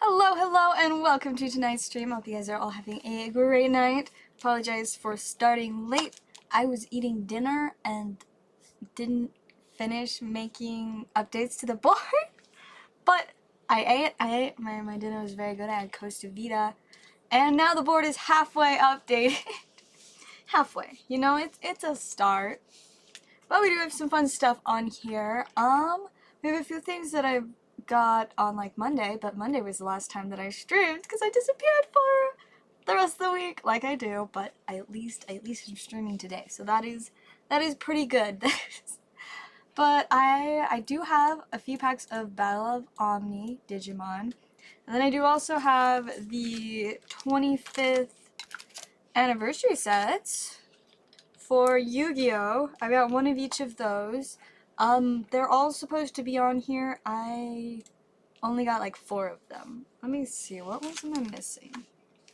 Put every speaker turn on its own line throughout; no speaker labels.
Hello, and welcome to tonight's stream. Hope you guys are all having a great night. Apologize for starting late. I was eating dinner and didn't finish making updates to the board, but I ate. My dinner was very good. I had Costa Vida, and now the board is halfway updated. Halfway, you know, it's a start. But we do have some fun stuff on here. We have a few things that I've got on like Monday, but Monday was the last time that I streamed because I disappeared for the rest of the week, like I do. But at least I'm streaming today, so that is pretty good. But I do have a few packs of Battle of Omni Digimon, and then I do also have the 25th anniversary sets for Yu-Gi-Oh! I got one of each of those. They're all supposed to be on here. I only got like 4 of them. Let me see, what ones am I missing?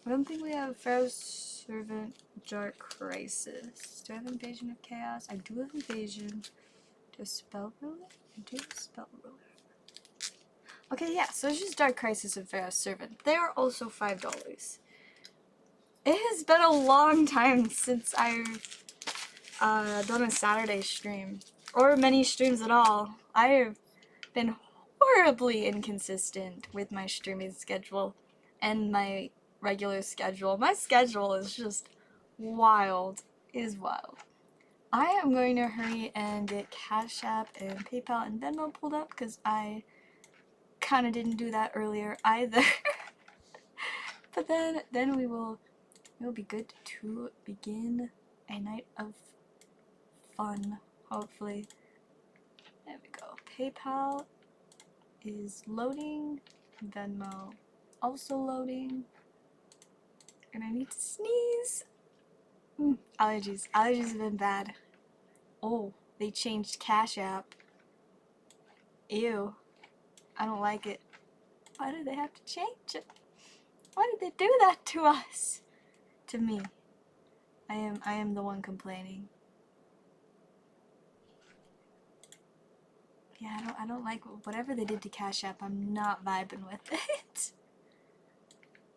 I don't think we have Pharaoh's Servant, Dark Crisis. Do I have Invasion of Chaos? I do have Invasion. Do I have Spell Ruler? I do have Spell Ruler. Okay, yeah, so it's just Dark Crisis and Pharaoh's Servant. They are also $5. It has been a long time since I've done a Saturday stream, or many streams at all. I have been horribly inconsistent with my streaming schedule and my regular schedule. My schedule is just wild. It is wild. I am going to hurry and get CashApp and PayPal and Venmo pulled up because I kind of didn't do that earlier either. But then we will be good to begin a night of fun, hopefully. There we go. PayPal is loading. Venmo also loading. And I need to sneeze. Allergies. Allergies have been bad. Oh, they changed Cash App. Ew. I don't like it. Why did they have to change it? Why did they do that to us? To me. I am the one complaining. Yeah, I don't like whatever they did to Cash App. I'm not vibing with it.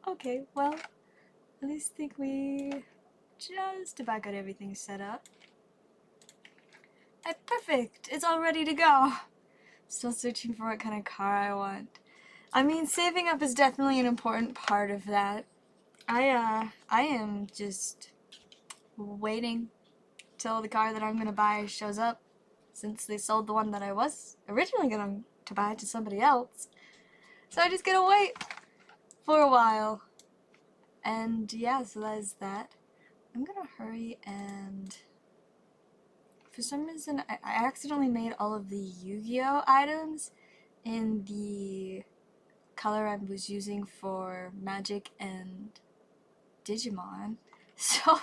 Okay, well, at least think we just about got everything set up. Perfect! It's all ready to go. Still searching for what kind of car I want. I mean, saving up is definitely an important part of that. I am just waiting till the car that I'm gonna buy shows up, since they sold the one that I was originally going to buy to somebody else. So I just gotta wait for a while. And yeah, so that is that. I'm gonna hurry and... For some reason, I accidentally made all of the Yu-Gi-Oh! Items in the color I was using for Magic and Digimon. So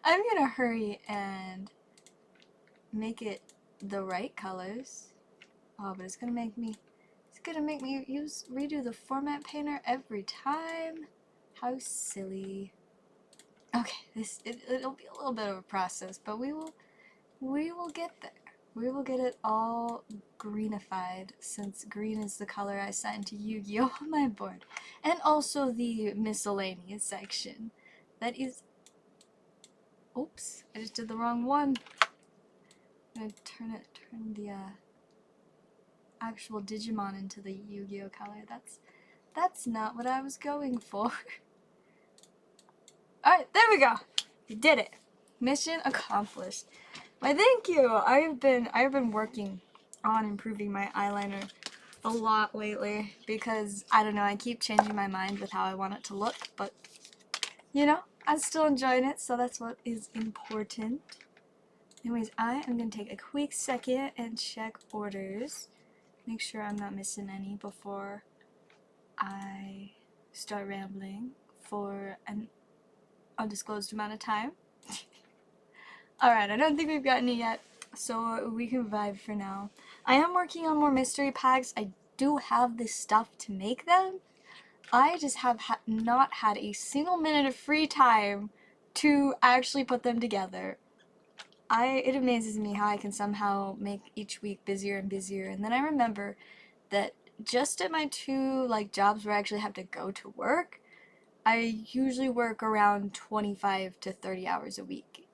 I'm gonna hurry and make it the right colors. Oh, but it's gonna make me redo the format painter every time. How silly. Okay, it'll be a little bit of a process, but we will get there. We will get it all greenified, since green is the color I assigned to Yu-Gi-Oh! On my board. And also the miscellaneous section. That is... Oops, I just did the wrong one. I'm gonna turn the actual Digimon into the Yu-Gi-Oh! Color. That's not what I was going for. Alright, there we go! We did it! Mission accomplished. Why, thank you! I've been working on improving my eyeliner a lot lately because, I don't know, I keep changing my mind with how I want it to look, but, you know, I'm still enjoying it, so that's what is important. Anyways, I am going to take a quick second and check orders. Make sure I'm not missing any before I start rambling for an undisclosed amount of time. Alright, I don't think we've gotten it yet, so we can vibe for now. I am working on more mystery packs. I do have the stuff to make them. I just have not had a single minute of free time to actually put them together. It amazes me how I can somehow make each week busier and busier, and then I remember that just at my two like jobs where I actually have to go to work, I usually work around 25 to 30 hours a week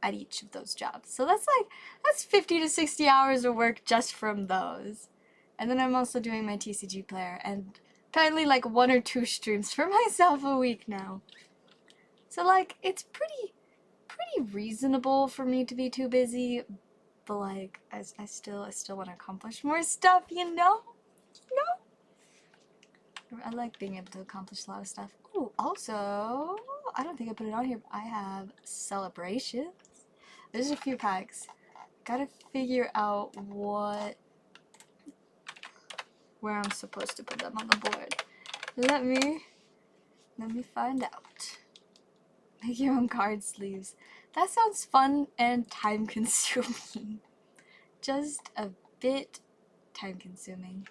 at each of those jobs. So that's 50 to 60 hours of work just from those. And then I'm also doing my TCG player and apparently like 1 or 2 streams for myself a week now. So like it's pretty reasonable for me to be too busy, but like I still want to accomplish more stuff, you know? I like being able to accomplish a lot of stuff. Oh, also, I don't think I put it on here, but I have celebrations. There's a few packs. Gotta figure out where I'm supposed to put them on the board. Let me find out. Make your own card sleeves. That sounds fun and time consuming. Just a bit time consuming.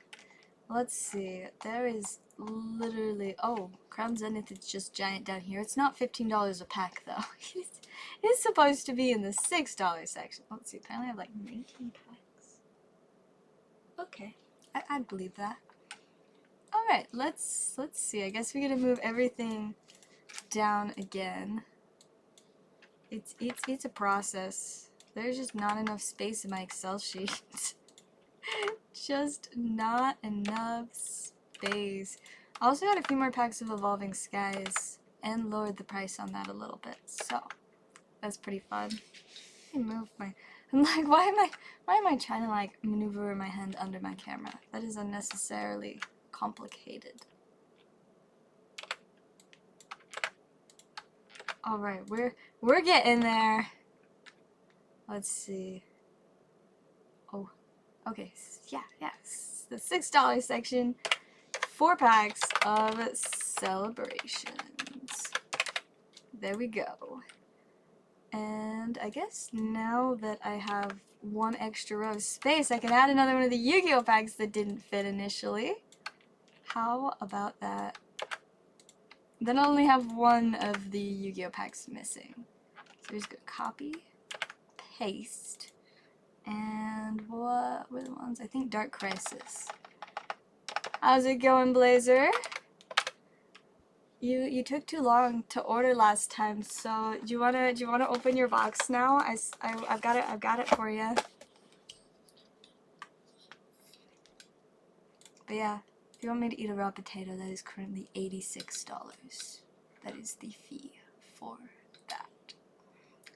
Let's see. There is literally... Oh, Crown Zenith is just giant down here. It's not $15 a pack, though. It's supposed to be in the $6 section. Let's see. Apparently I have like 19 packs. Okay. I'd believe that. Alright, let's see. I guess we're gonna move everything down again. It's a process. There's just not enough space in my Excel sheet. Just not enough space. I also got a few more packs of Evolving Skies and lowered the price on that a little bit, so that's pretty fun. Let me move my... I'm like, why am I trying to like maneuver my hand under my camera? That is unnecessarily complicated. Alright, we're getting there. Let's see. Oh, okay, yeah, the $6 section. 4 packs of celebrations. There we go. And I guess now that I have 1 extra row of space, I can add another one of the Yu-Gi-Oh packs that didn't fit initially. How about that? Then I'll only have 1 of the Yu-Gi-Oh packs missing. So we're just gonna copy, paste, and what were the ones? I think Dark Crisis. How's it going, Blazer? You took too long to order last time, so do you wanna open your box now? I've got it for you. But yeah, if you want me to eat a raw potato, that is currently $86. That is the fee for that.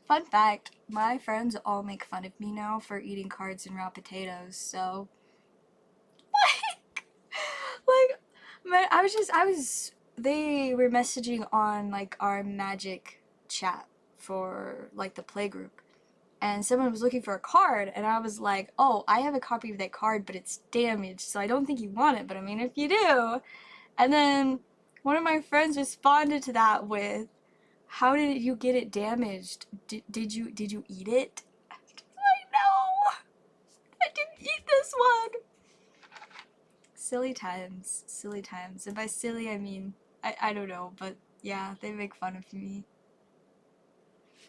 Fun fact: my friends all make fun of me now for eating cards and raw potatoes. So, they were messaging on like our magic chat for like the playgroup, and someone was looking for a card, and I was like, oh, I have a copy of that card, but it's damaged, so I don't think you want it, but I mean, if you do. And then one of my friends responded to that with, how did you get it damaged? Did you eat it? I know! I didn't eat this one! Silly times. Silly times. And by silly, I mean, I don't know, but yeah, they make fun of me.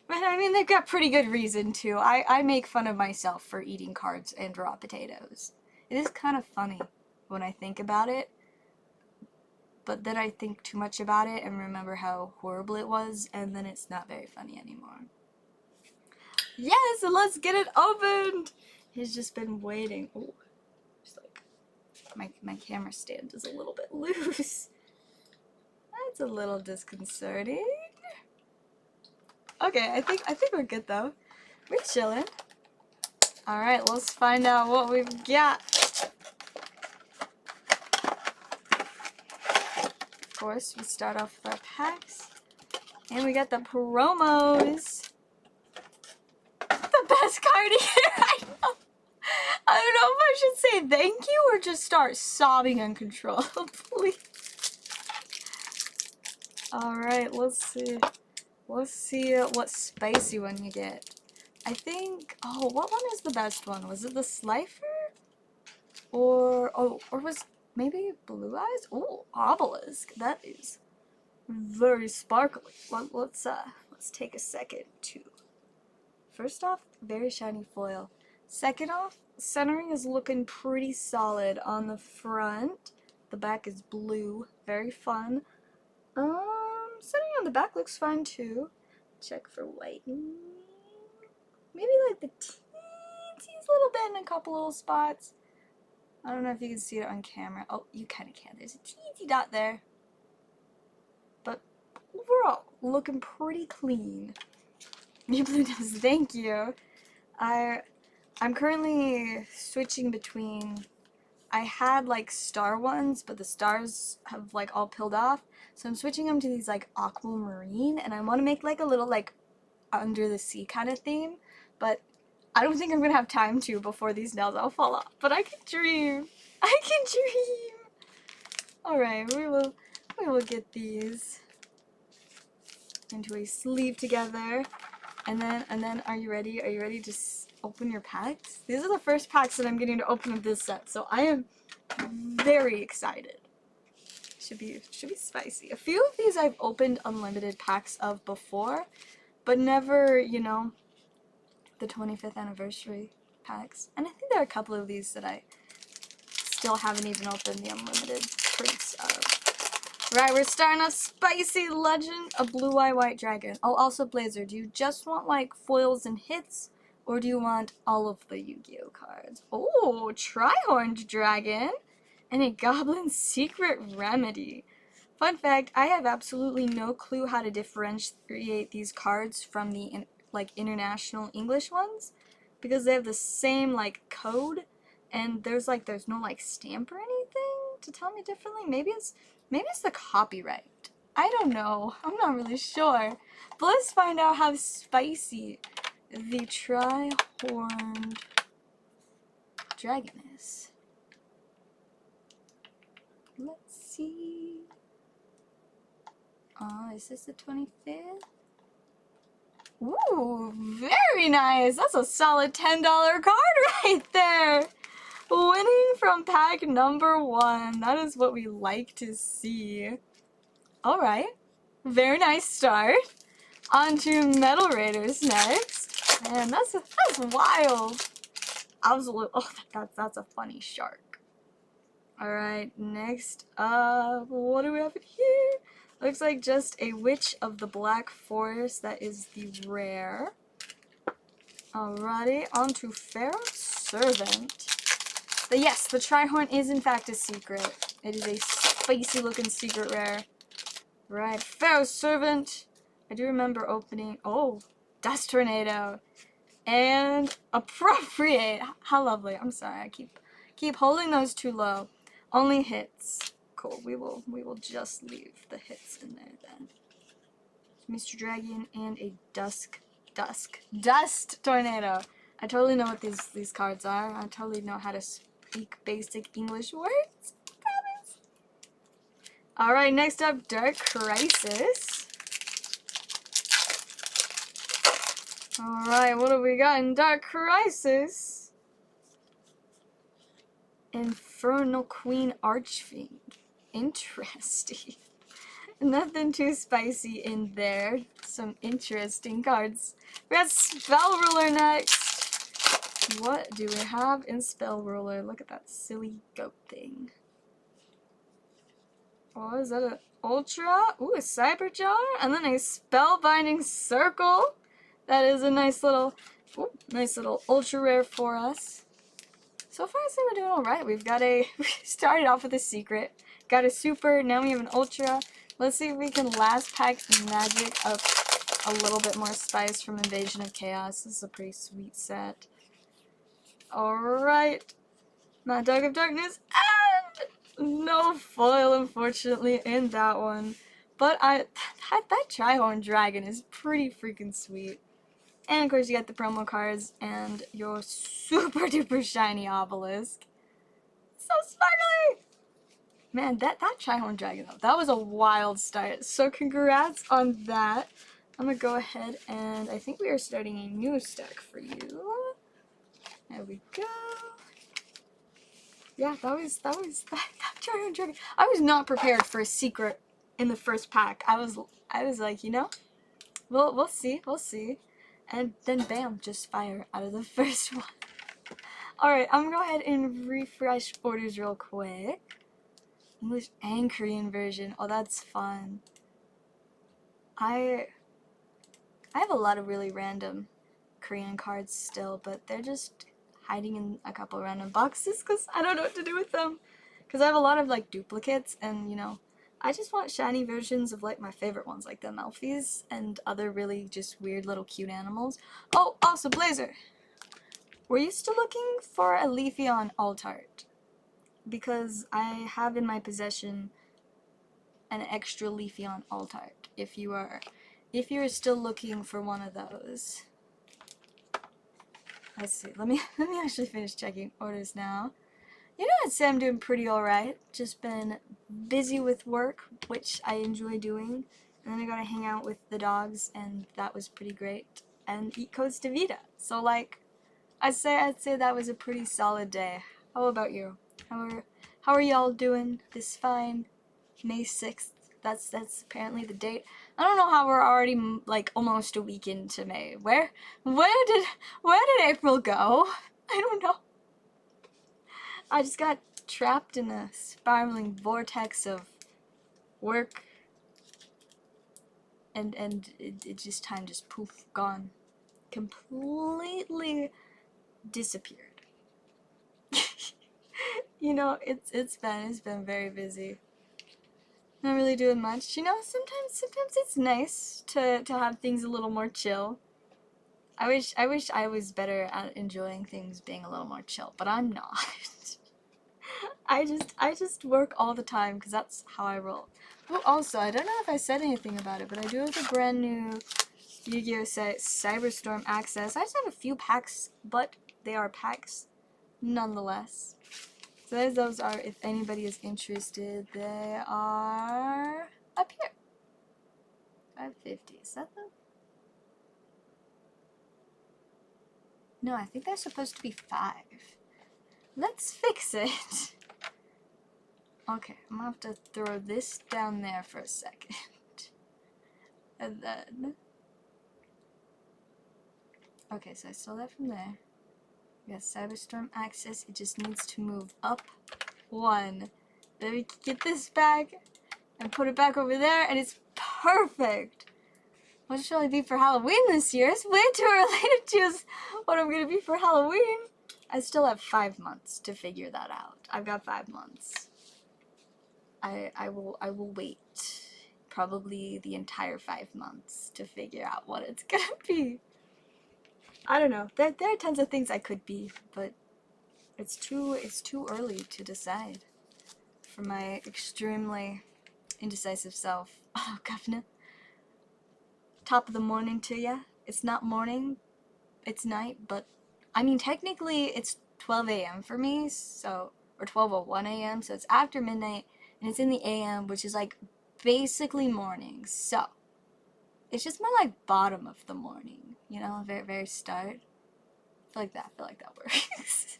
But I mean, they've got pretty good reason to. I make fun of myself for eating cards and raw potatoes. It is kind of funny when I think about it, but then I think too much about it and remember how horrible it was, and then it's not very funny anymore. Yes, and let's get it opened! He's just been waiting. Oh, just like my camera stand is a little bit loose. That's a little disconcerting. Okay, I think we're good though. We're chilling. Alright, let's find out what we've got. Of course, we start off with our packs. And we got the promos. The best card here, I know. I don't know if I should say thank you or just start sobbing uncontrollably. Alright, let's see. Let's see what spicy one you get. I think... Oh, what one is the best one? Was it the Slifer? Or was maybe Blue Eyes? Oh, Obelisk. That is very sparkly. Let's take a second to... First off, very shiny foil. Second off, centering is looking pretty solid on the front. The back is blue, very fun. Centering on the back looks fine too. Check for whitening. Maybe like the teensy little bit in a couple little spots. I don't know if you can see it on camera. Oh, you kind of can. There's a teensy dot there. But overall, looking pretty clean. You blue does, thank you. I'm currently switching between, I had like star ones, but the stars have like all peeled off. So I'm switching them to these like aquamarine, and I want to make like a little like under the sea kind of theme, but I don't think I'm gonna have time to before these nails all fall off. But I can dream. I can dream. All right, we will get these into a sleeve together. And then, are you ready? Are you ready to open your packs? These are the first packs that I'm getting to open of this set, so I am very excited. Should be spicy. A few of these I've opened unlimited packs of before, but never, you know, the 25th anniversary packs. And I think there are a couple of these that I still haven't even opened the unlimited prints of. Right, we're starting a spicy legend, a blue-eye white dragon. Oh, also Blazer, do you just want like foils and hits, or do you want all of the Yu-Gi-Oh cards? Oh, tri-horned dragon and a goblin secret remedy. Fun fact, I have absolutely no clue how to differentiate these cards from the like international English ones, because they have the same like code, and there's no like stamp or anything to tell me differently. Maybe it's the copyright. I don't know. I'm not really sure. But let's find out how spicy the tri-horned dragon is. Let's see. Is this the 25th? Ooh, very nice. That's a solid $10 card right there. Winning from pack number 1. That is what we like to see. Alright. Very nice start. On to Metal Raiders next. Man, that's wild. Absolute. Oh, that's a funny shark. Alright, next up, what do we have in here? Looks like just a Witch of the Black Forest. That is the rare. Alrighty, on to Pharaoh's Servant. But yes, the Trihorn is in fact a secret. It is a spicy looking secret rare. Right, Pharaoh's Servant. I do remember opening, oh, Dust Tornado. And Appropriate. How lovely. I'm sorry, I keep holding those too low. Only hits. Cool, we will just leave the hits in there then. Mr. Dragon and a Dust Tornado. I totally know what these cards are. I totally know how to speak basic English words. Promise. Alright, next up, Dark Crisis. Alright, what have we got in Dark Crisis? Infernal Queen Archfiend. Interesting. Nothing too spicy in there. Some interesting cards. We got Spell Ruler next. What do we have in Spell Ruler? Look at that silly goat thing. Oh, is that an Ultra? Ooh, a Cyber Jar? And then a Spellbinding Circle. That is a nice little ultra rare for us. So far, I think we're doing alright. We started off with a secret, got a super, now we have an ultra. Let's see if we can last pack magic up a little bit more spice from Invasion of Chaos. This is a pretty sweet set. Alright. Mad Dog of Darkness, and no foil, unfortunately, in that one. But that Trihorn Dragon is pretty freaking sweet. And of course you get the promo cards and your super duper shiny obelisk. So sparkly! Man, that Trihorn Dragon though, that was a wild start. So congrats on that. I'm gonna go ahead and I think we are starting a new stack for you. There we go. Yeah, that Trihorn Dragon. I was not prepared for a secret in the first pack. I was like, you know, we'll see. And then bam, just fire out of the first one. Alright, I'm gonna go ahead and refresh orders real quick. English and Korean version. Oh, that's fun. I have a lot of really random Korean cards still, but they're just hiding in a couple random boxes because I don't know what to do with them. Because I have a lot of like duplicates, and you know, I just want shiny versions of like my favorite ones, like the Melfies and other really just weird little cute animals. Oh, also Blazer! Were you still looking for a Leafeon Altart? Because I have in my possession an extra Leafeon Altart. If you're still looking for one of those. Let's see. Let me actually finish checking orders now. You know, I'd say I'm doing pretty alright. Just been busy with work, which I enjoy doing. And then I got to hang out with the dogs, and that was pretty great. And eat Codes de Vida. So like, I'd say that was a pretty solid day. How about you? How are y'all doing this fine May 6th? That's apparently the date. I don't know how we're already like almost a week into May. Where did April go? I don't know. I just got trapped in a spiraling vortex of work, and it just time just poof, gone, completely disappeared. You know, it's been very busy. Not really doing much. You know, sometimes it's nice to have things a little more chill. I wish I was better at enjoying things being a little more chill, but I'm not. I just work all the time because that's how I roll. Oh, also, I don't know if I said anything about it, but I do have the brand new Yu-Gi-Oh! Cyberstorm access. I just have a few packs, but they are packs nonetheless. So those are, if anybody is interested, they are up here. 550, is that them? No, I think they're supposed to be 5. Let's fix it. Okay, I'm gonna have to throw this down there for a second. And then... Okay, so I stole that from there. We got Cyberstorm access. It just needs to move up 1. Then we can get this back and put it back over there, and it's perfect. What shall I be for Halloween this year? It's way too early to choose what I'm gonna be for Halloween. I still have 5 months to figure that out. I've got 5 months. I will wait probably the entire 5 months to figure out what it's gonna be. I don't know. There are tons of things I could be, but it's too early to decide for my extremely indecisive self. Oh, governor. Top of the morning to ya. It's not morning, it's night, but I mean technically it's 12 a.m. for me, so, or 12:01 a.m., so it's after midnight, and it's in the a.m., which is like basically morning, so it's just more like bottom of the morning, you know, very start. I feel like that works.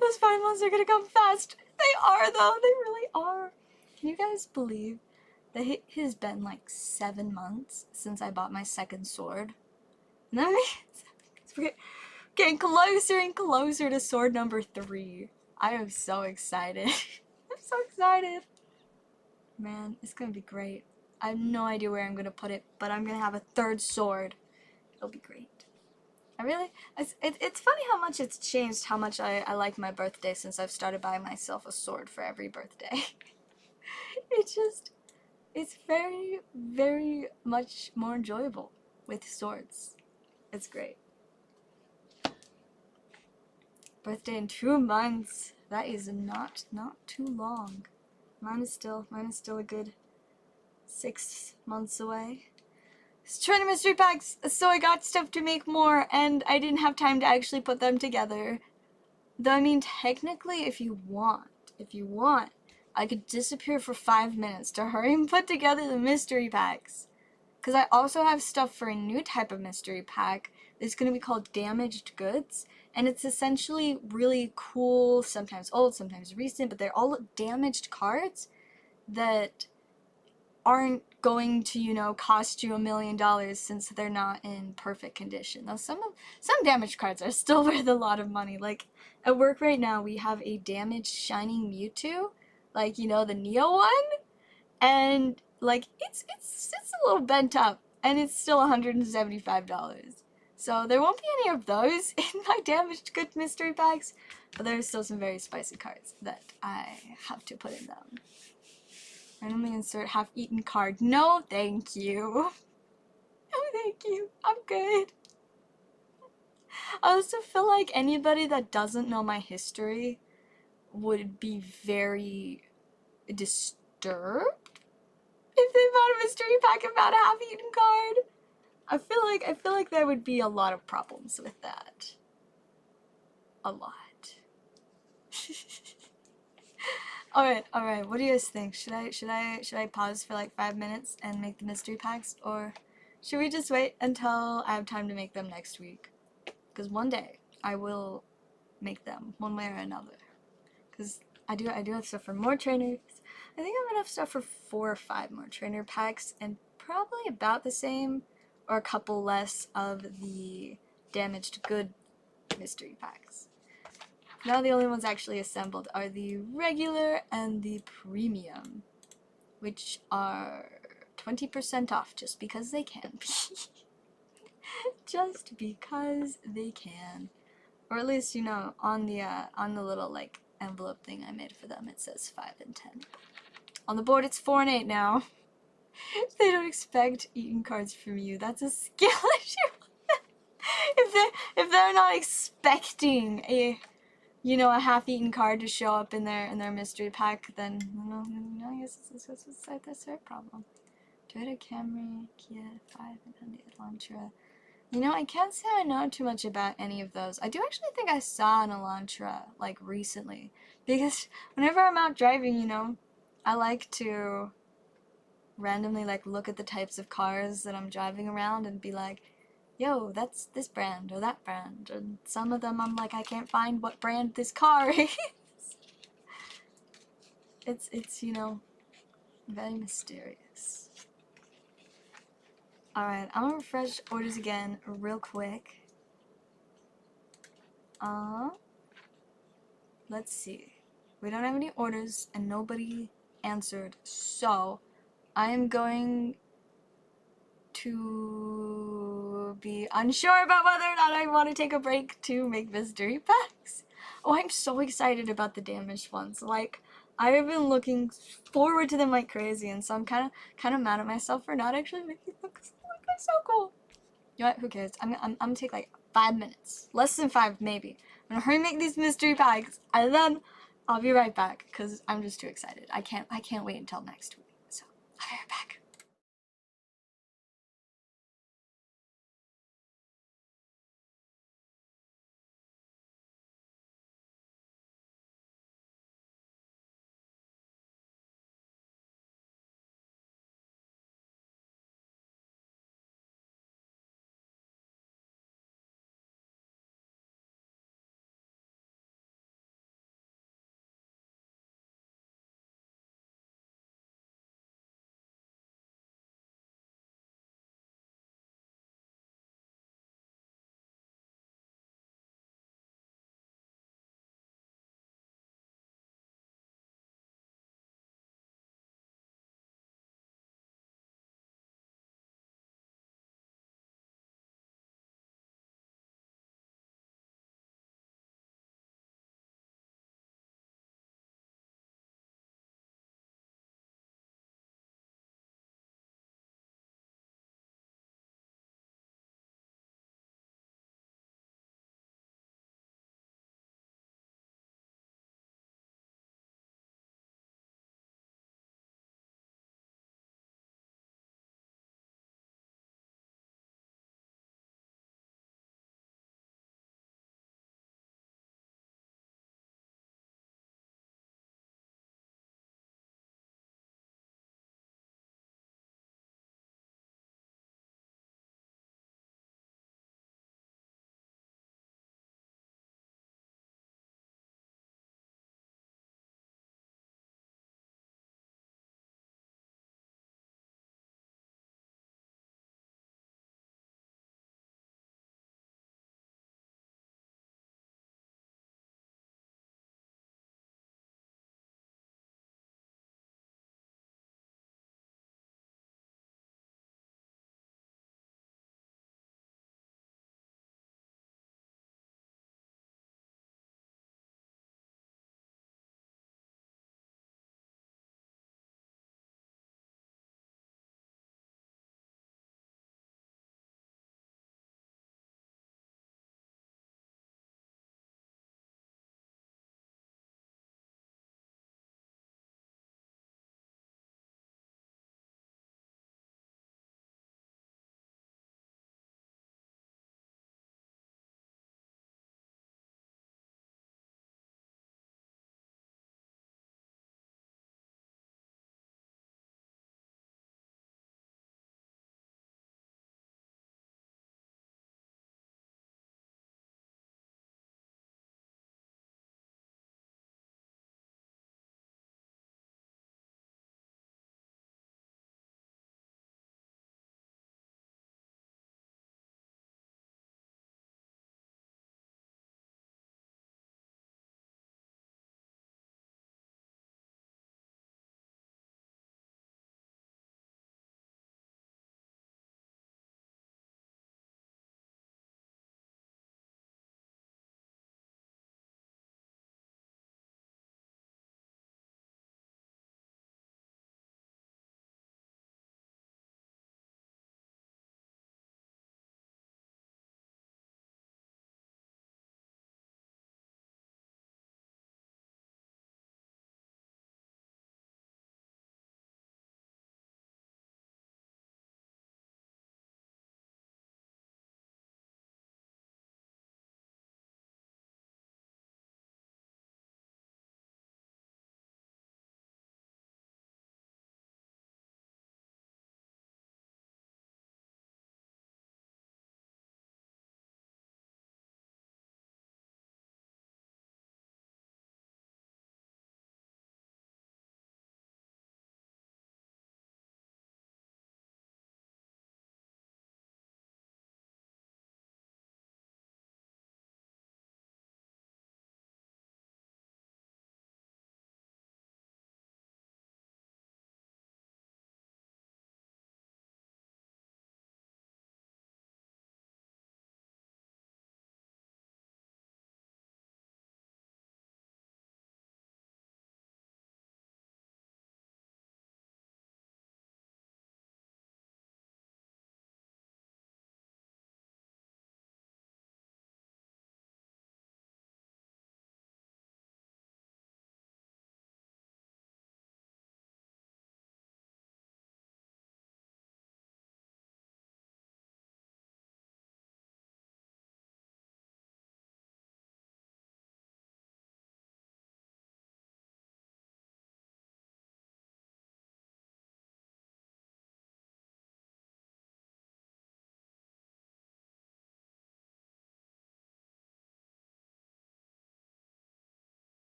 Those 5 months are gonna come fast. They are though, they really are. Can you guys believe that it has been like 7 months since I bought my second sword? And that means we're getting closer and closer to sword number 3. I am so excited. I'm so excited. Man, it's gonna be great. I have no idea where I'm gonna put it, but I'm gonna have a 3rd sword. It'll be great. It's funny how much it's changed, how much I like my birthday since I've started buying myself a sword for every birthday. It's very much more enjoyable with swords. It's great. Birthday in 2 months. That is not too long. Mine is still a good 6 months away. It's 20 mystery packs, so I got stuff to make more, and I didn't have time to actually put them together. Though, I mean, technically, if you want, I could disappear for 5 minutes to hurry and put together the mystery packs. Because I also have stuff for a new type of mystery pack that's going to be called Damaged Goods, and it's essentially really cool, sometimes old, sometimes recent, but they're all damaged cards that aren't going to, you know, cost you $1 million since they're not in perfect condition. Now, some damaged cards are still worth a lot of money. Like, at work right now, we have a damaged Shining Mewtwo, like, you know, the Neo one, and, like, it's a little bent up, and it's still $175. So there won't be any of those in my damaged good mystery packs, but there's still some very spicy cards that I have to put in them. Randomly insert half-eaten card. No, thank you. No, thank you. I'm good. I also feel like anybody that doesn't know my history would be very disturbed if they bought a mystery pack about a half-eaten card. I feel like there would be a lot of problems with that. A lot. Alright, what do you guys think? Should I pause for like 5 minutes and make the mystery packs, or should we just wait until I have time to make them next week? Because one day I will make them, one way or another. Because I do have stuff for more trainers. I think I have enough stuff for 4 or 5 more trainer packs, and probably about the same or a couple less of the damaged good mystery packs. Now the only ones actually assembled are the regular and the premium, which are 20% off just because they can be. Just because they can. Or at least, you know, on the little, like, envelope thing I made for them, it says 5 and 10. On the board, it's 4 and 8 now. They don't expect eaten cards from you. That's a skill issue. if they're not expecting a, you know, a half-eaten card to show up in their mystery pack, then, no, I guess that's their problem. Toyota Camry, Kia 5, and Hyundai Elantra. You know, I can't say I know too much about any of those. I do actually think I saw an Elantra, like, recently. Because whenever I'm out driving, you know, I like to randomly, like, look at the types of cars that I'm driving around and be like, yo, that's this brand or that brand. And some of them I'm like, I can't find what brand this car is. It's, you know, very mysterious. Alright, I'm gonna refresh orders again real quick. Let's see. We don't have any orders and nobody answered, so I am going to be unsure about whether or not I want to take a break to make mystery packs. Oh, I'm so excited about the damaged ones. Like, I have been looking forward to them like crazy, and so I'm kind of mad at myself for not actually making them because they're so cool. You know what? Who cares? I'm gonna take like 5 minutes, less than 5 maybe. I'm gonna hurry make these mystery packs, and then I'll be right back because I'm just too excited. I can't wait until next week. So I'll be right back.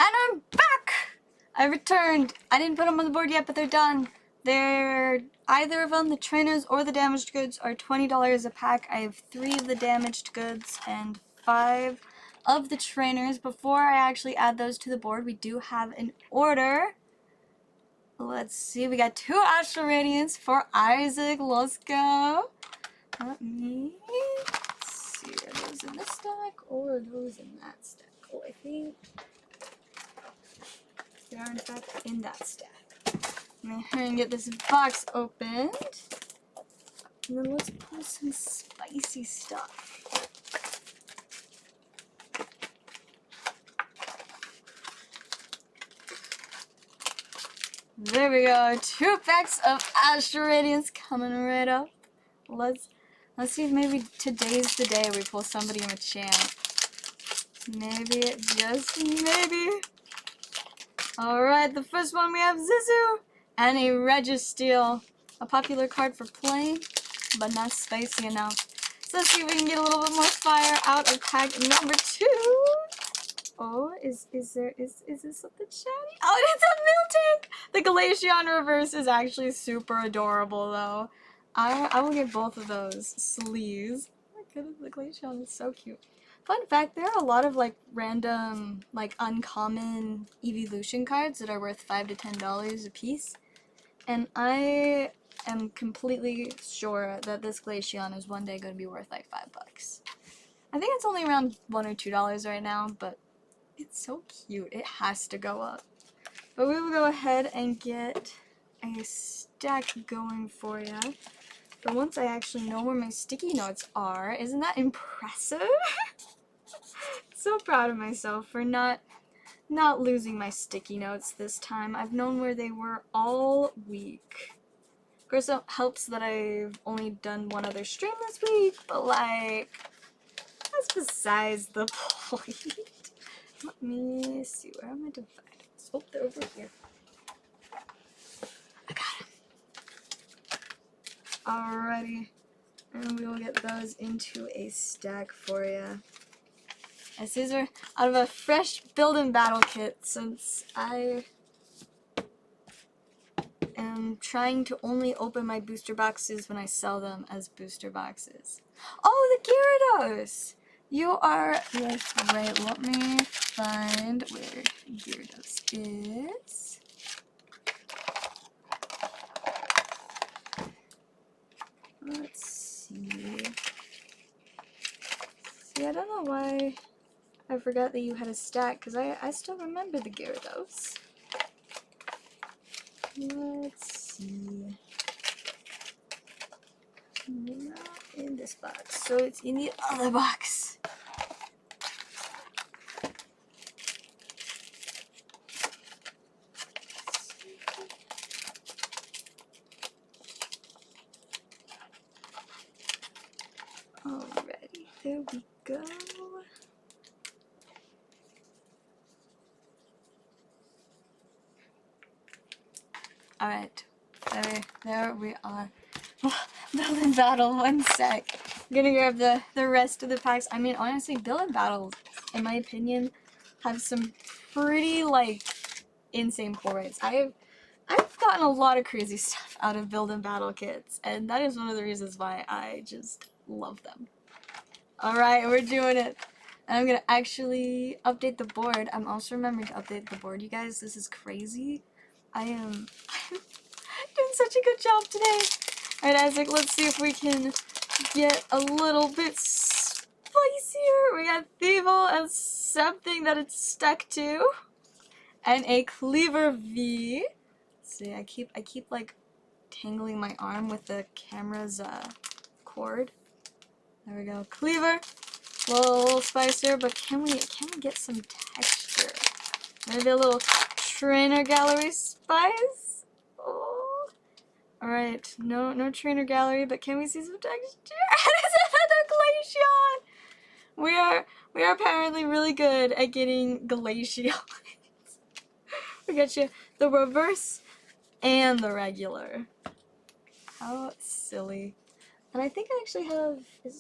I'm back! I returned. I didn't put them on the board yet, but they're done. They're either of them, the trainers or the damaged goods, are $20 a pack. I have 3 of the damaged goods and 5 of the trainers. Before I actually add those to the board, we do have an order. Let's see, we got 2 Astral Radiance for Isaac. Let's go. Let me see, are those in this stack or are those in that stack? Oh, I think they are in fact in that stack. I'm gonna hurry and get this box opened. And then let's pull some spicy stuff. There we go. 2 packs of Astral Radiance coming right up. Let's see if maybe today's the day we pull somebody in a champ. Maybe, just maybe. Alright, the first one we have Zizu and a Registeel. A popular card for playing, but not spicy enough. So let's see if we can get a little bit more fire out of pack number 2. Oh, is this something shiny? Oh, it's a Miltank! The Glaceon reverse is actually super adorable though. I will get both of those sleeves. Oh my goodness, the Glaceon is so cute. Fun fact, there are a lot of like random, like uncommon evolution cards that are worth $5 to $10 a piece. And I am completely sure that this Glaceon is one day going to be worth like $5. I think it's only around $1 or $2 right now, but it's so cute. It has to go up. But we will go ahead and get a stack going for you. But once I actually know where my sticky notes are, isn't that impressive? So proud of myself for not losing my sticky notes this time. I've known where they were all week. Of course, it helps that I've only done one other stream this week, but like, that's besides the point. Let me see, where are my dividers? Oh, they're over here. I got them. Alrighty. And we will get those into a stack for you. As these are out of a fresh build and battle kit, since I am trying to only open my booster boxes when I sell them as booster boxes. Oh, the Gyarados! You are, yes, right, let me find where Gyarados is. Let's see. See, I don't know why I forgot that you had a stack, because I still remember the Gyarados. Let's see. Not in this box, so it's in the other box. Alrighty, there we go. Alright, there we are. Build and Battle, 1 sec. I'm gonna grab the rest of the packs. I mean, honestly, Build and Battle, in my opinion, have some pretty, like, insane pull rates. I've gotten a lot of crazy stuff out of Build and Battle kits, and that is one of the reasons why I just love them. Alright, we're doing it. And I'm gonna actually update the board. I'm also remembering to update the board, you guys. This is crazy. I am doing such a good job today. Alright, Isaac, let's see if we can get a little bit spicier. We got Thievul and something that it's stuck to. And a Cleaver V. See, I keep like tangling my arm with the camera's cord. There we go. Cleaver. A little spicier, but can we get some texture? Maybe a little Trainer Gallery spice? Oh. Alright, no Trainer Gallery, but can we see some texture? It's another Glaceon! We are apparently really good at getting Glaceon. We got you the reverse and the regular. How silly. And I think I actually have,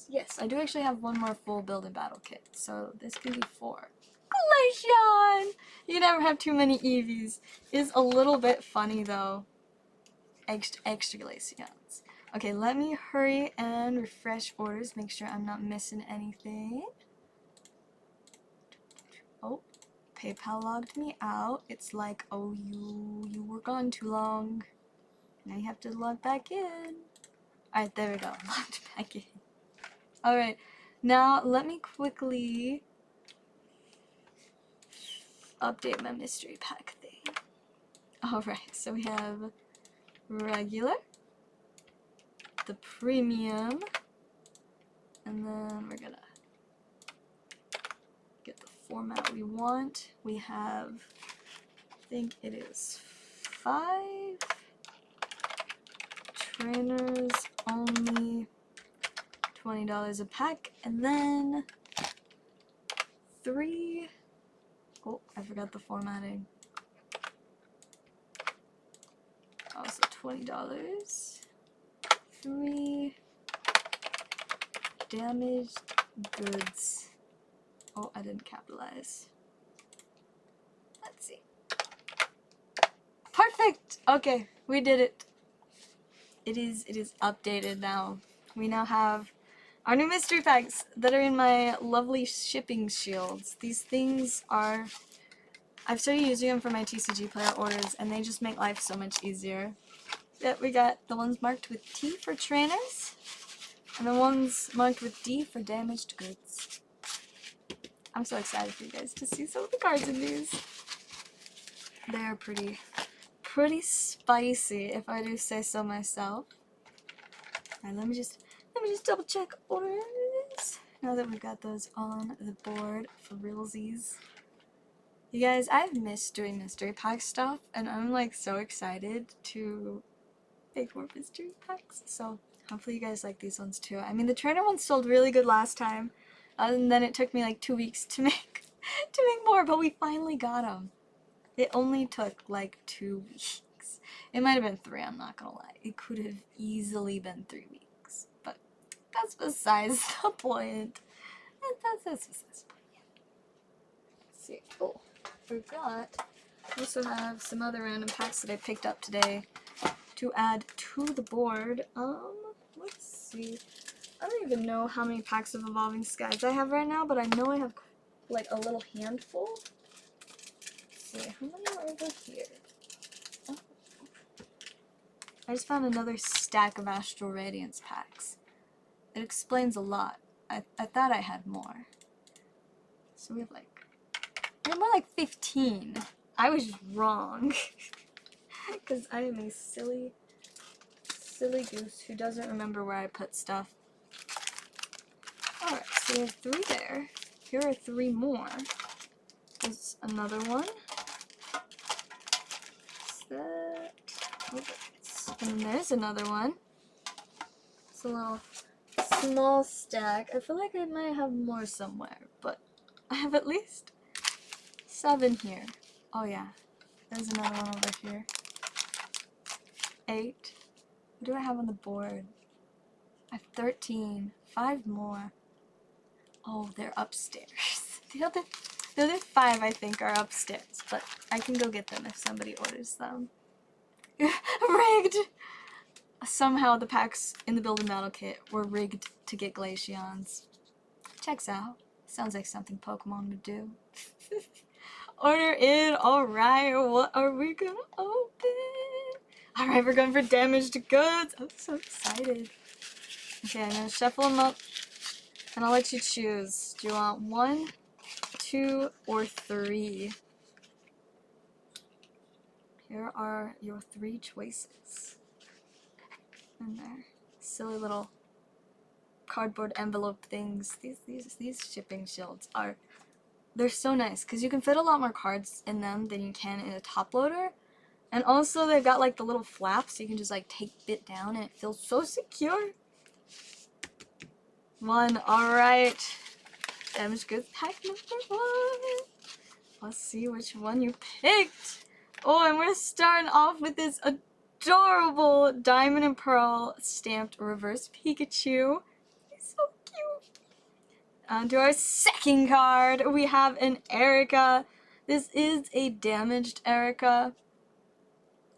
yes, I do actually have one more full Build and Battle kit, so this can be 4. Glaceon! You can never have too many Eevees. Is a little bit funny though. Extra Glaceons. Okay, let me hurry and refresh orders. Make sure I'm not missing anything. Oh, PayPal logged me out. It's like, oh, you were gone too long. Now you have to log back in. Alright, there we go. Logged back in. Alright, now let me quickly update my mystery pack thing. Alright, so we have regular, the premium, and then we're gonna get the format we want. We have, I think it is 5 trainers only, $20 a pack, and then 3, oh, I forgot the formatting. Also $20. 3 damaged goods. Oh, I didn't capitalize. Let's see. Perfect! Okay, we did it. It is updated now. We now have our new mystery packs that are in my lovely shipping shields. These things are... I've started using them for my TCG player orders, and they just make life so much easier. Yep, we got the ones marked with T for trainers, and the ones marked with D for damaged goods. I'm so excited for you guys to see some of the cards in these. They're pretty spicy, if I do say so myself. Alright, let me just double check orders. Now that we've got those on the board for realsies. You guys, I've missed doing mystery pack stuff, and I'm like so excited to make more mystery packs. So hopefully you guys like these ones too. I mean, the trainer ones sold really good last time, and then it took me like 2 weeks to make more, but we finally got them. It only took like 2 weeks. It might have been 3, I'm not gonna lie. It could have easily been 3 weeks, but that's besides the point. That's besides the point. Let's see. Oh, forgot. I also have some other random packs that I picked up today to add to the board. Let's see. I don't even know how many packs of Evolving Skies I have right now, but I know I have like a little handful. Let's see, how many are over here? Oh. I just found another stack of Astral Radiance packs. It explains a lot. I thought I had more. So we have more like 15. I was wrong. Because I am a silly goose who doesn't remember where I put stuff. Alright, so we have 3 there. Here are 3 more. There's another one. What's that? Oh, and there's another one. It's a little small stack. I feel like I might have more somewhere, but I have at least 7 here. Oh yeah, there's another one over here. 8. What do I have on the board? I have 13. 5 more. Oh, they're upstairs. The other 5 I think are upstairs, but I can go get them if somebody orders them. Rigged! Somehow the packs in the Build a Metal kit were rigged to get Glaceons. Checks out. Sounds like something Pokemon would do. Order in, alright, what are we gonna open? Alright, we're going for damaged goods. I'm so excited. Okay, I'm gonna shuffle them up, and I'll let you choose. Do you want 1, 2, or 3? Here are your 3 choices. And their silly little cardboard envelope things. These shipping shields are, they're so nice because you can fit a lot more cards in them than you can in a top loader. And also they've got like the little flaps so you can just like take it down and it feels so secure. 1, alright. Damaged goods pack number 1. Let's see which one you picked. Oh, and we're starting off with this adorable Diamond and Pearl stamped reverse Pikachu. He's so cute. On to our second card, we have an Erica. This is a damaged Erica.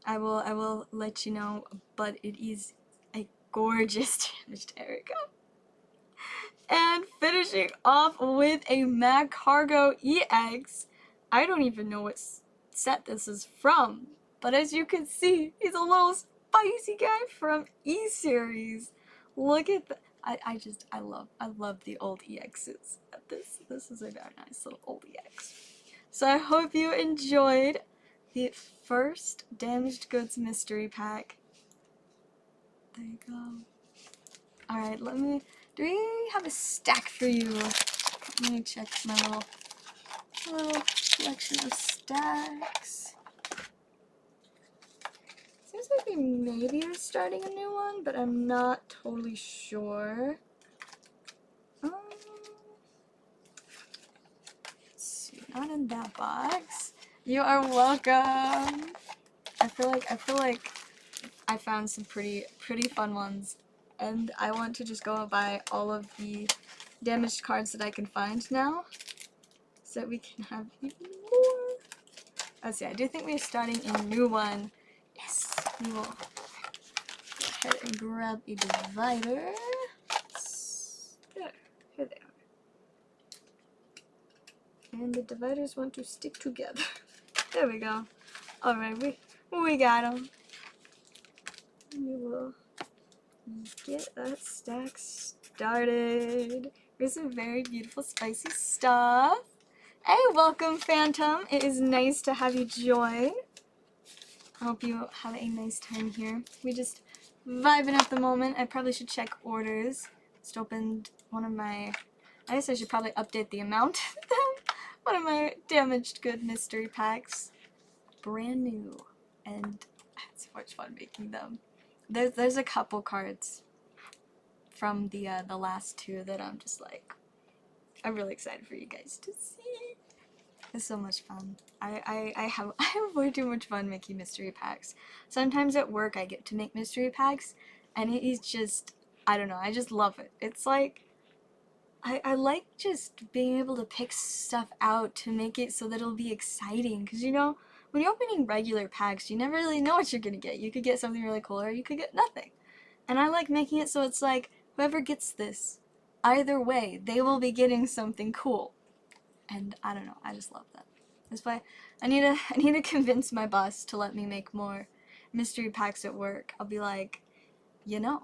I will let you know, but it is a gorgeous damaged Erica. And finishing off with a Mag Cargo EX. I don't even know what set this is from, but as you can see, he's a little spicy guy from E-Series. Look at the, I love the old EXs. This is a very nice little old EX. So I hope you enjoyed the first Damaged Goods mystery pack. There you go. Alright, do we have a stack for you? Let me check my little collection of stacks. Seems like we maybe are starting a new one, but I'm not totally sure. Let's see, not in that box. You are welcome. I feel like I found some pretty fun ones, and I want to just go and buy all of the damaged cards that I can find now, so that we can have even more. Let's see, I do think we're starting a new one. Yes, we will go ahead and grab a divider. There, here they are. And the dividers want to stick together. There we go. Alright, we got them. We will get that stack started. Here's some very beautiful spicy stuff. Hey, welcome Phantom. It is nice to have you join. I hope you have a nice time here. We just vibing at the moment. I probably should check orders. Just opened one of my, I guess I should probably update the amount of them. One of my damaged good mystery packs. Brand new. And I had so much fun making them. There's a couple cards from the last two that I'm just like, I'm really excited for you guys to see. It's so much fun. I have way too much fun making mystery packs. Sometimes at work I get to make mystery packs, and it is just, I don't know, I just love it. It's like, I like just being able to pick stuff out to make it so that it'll be exciting, because you know, when you're opening regular packs, you never really know what you're gonna get. You could get something really cool, or you could get nothing. And I like making it so it's like, whoever gets this, either way, they will be getting something cool. And I don't know, I just love that. That's why I need to convince my boss to let me make more mystery packs at work. I'll be like, you know,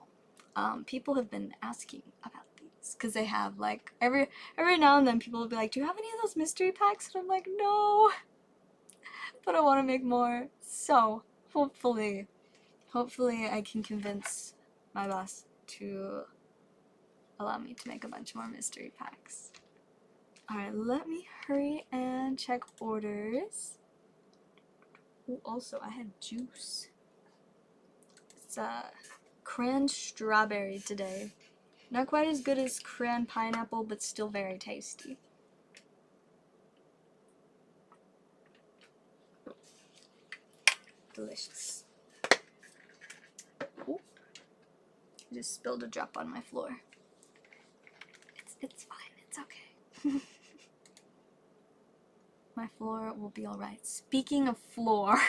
people have been asking about these, because they have, like, every now and then people will be like, do you have any of those mystery packs? And I'm like, no. But I want to make more, so hopefully I can convince my boss to allow me to make a bunch more mystery packs. Alright, let me hurry and check orders. Ooh, also, I had juice. It's cran strawberry today. Not quite as good as cran pineapple, but still very tasty. Delicious. Ooh. I just spilled a drop on my floor. It's fine, it's okay. My floor will be alright. Speaking of floor,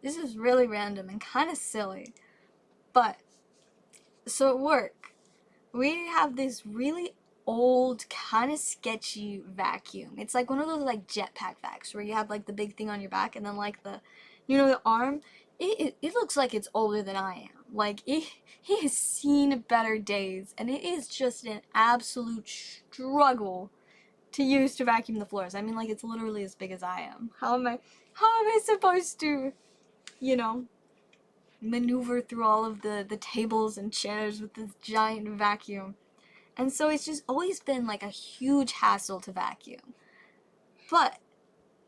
this is really random and kind of silly, but so at work, we have this really old, kind of sketchy vacuum. It's like one of those like jetpack vacs where you have like the big thing on your back and then like the, you know, the arm. It looks like it's older than I am. Like it has seen better days, and it is just an absolute struggle to use to vacuum the floors. I mean, like, it's literally as big as I am. How am I supposed to, you know, maneuver through all of the tables and chairs with this giant vacuum? And so it's just always been like a huge hassle to vacuum. But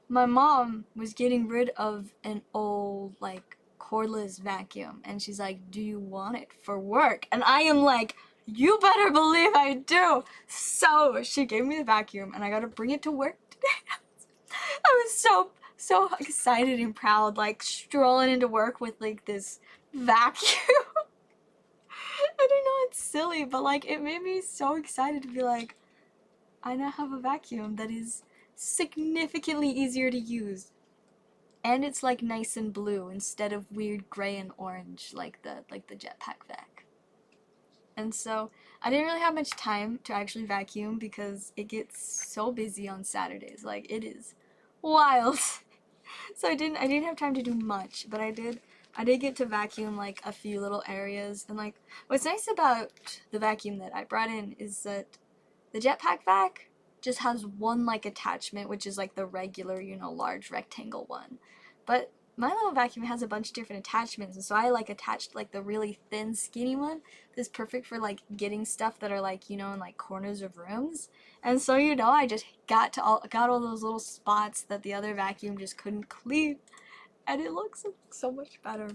my mom was getting rid of an old, like, cordless vacuum, and she's like, do you want it for work? And I am like, you better believe I do. So she gave me the vacuum, and I got to bring it to work today. I was so excited and proud, like strolling into work with like this vacuum. I don't know, it's silly, but like it made me so excited to be like, I now have a vacuum that is significantly easier to use. And it's like nice and blue instead of weird gray and orange like the jetpack vac. And so I didn't really have much time to actually vacuum because it gets so busy on Saturdays. Like, it is wild. So I didn't have time to do much, but I did get to vacuum like a few little areas. And like, what's nice about the vacuum that I brought in is that the jetpack vac just has one like attachment, which is like the regular, you know, large rectangle one. But my little vacuum has a bunch of different attachments, and so I like attached like the really thin, skinny one that's perfect for like getting stuff that are like, you know, in like corners of rooms. And so, you know, I just got all those little spots that the other vacuum just couldn't clean, and it looks so much better.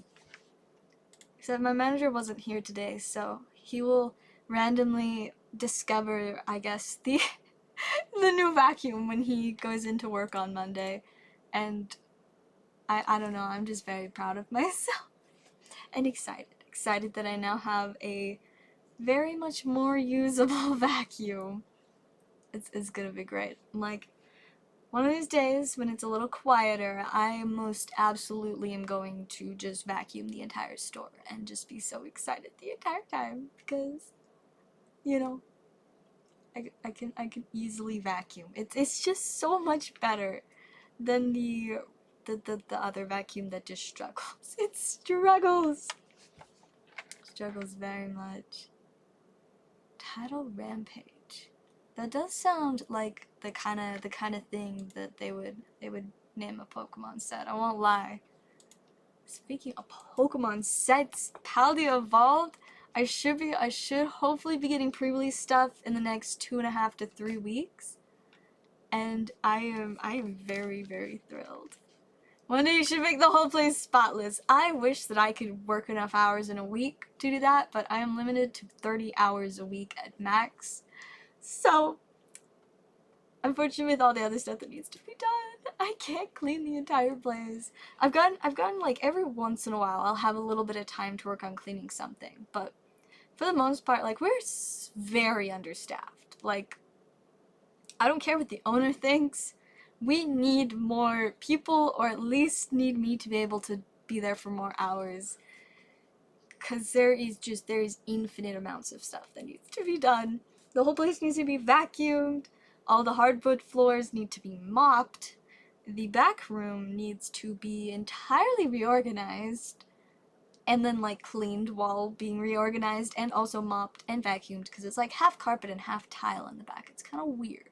Except my manager wasn't here today, so he will randomly discover, I guess, the the new vacuum when he goes into work on Monday. And I don't know, I'm just very proud of myself and excited that I now have a very much more usable vacuum. It's gonna be great. Like, one of these days when it's a little quieter, I most absolutely am going to just vacuum the entire store and just be so excited the entire time because, you know, I can easily vacuum. It's just so much better than the other vacuum that just struggles. It struggles very much. Tidal Rampage. That does sound like the kind of thing that they would name a Pokemon set. I won't lie. Speaking of Pokemon sets, Paldea Evolved. I should hopefully be getting pre-release stuff in the next 2.5 to 3 weeks, and I am very, very thrilled. One day you should make the whole place spotless. I wish that I could work enough hours in a week to do that, but I am limited to 30 hours a week at max. So, unfortunately, with all the other stuff that needs to be done, I can't clean the entire place. I've gotten like every once in a while I'll have a little bit of time to work on cleaning something, but for the most part, like, we're very understaffed. Like, I don't care what the owner thinks. We need more people, or at least need me to be able to be there for more hours. Because there is infinite amounts of stuff that needs to be done. The whole place needs to be vacuumed. All the hardwood floors need to be mopped. The back room needs to be entirely reorganized. And then, like, cleaned while being reorganized, and also mopped and vacuumed, because it's like half carpet and half tile in the back. It's kind of weird.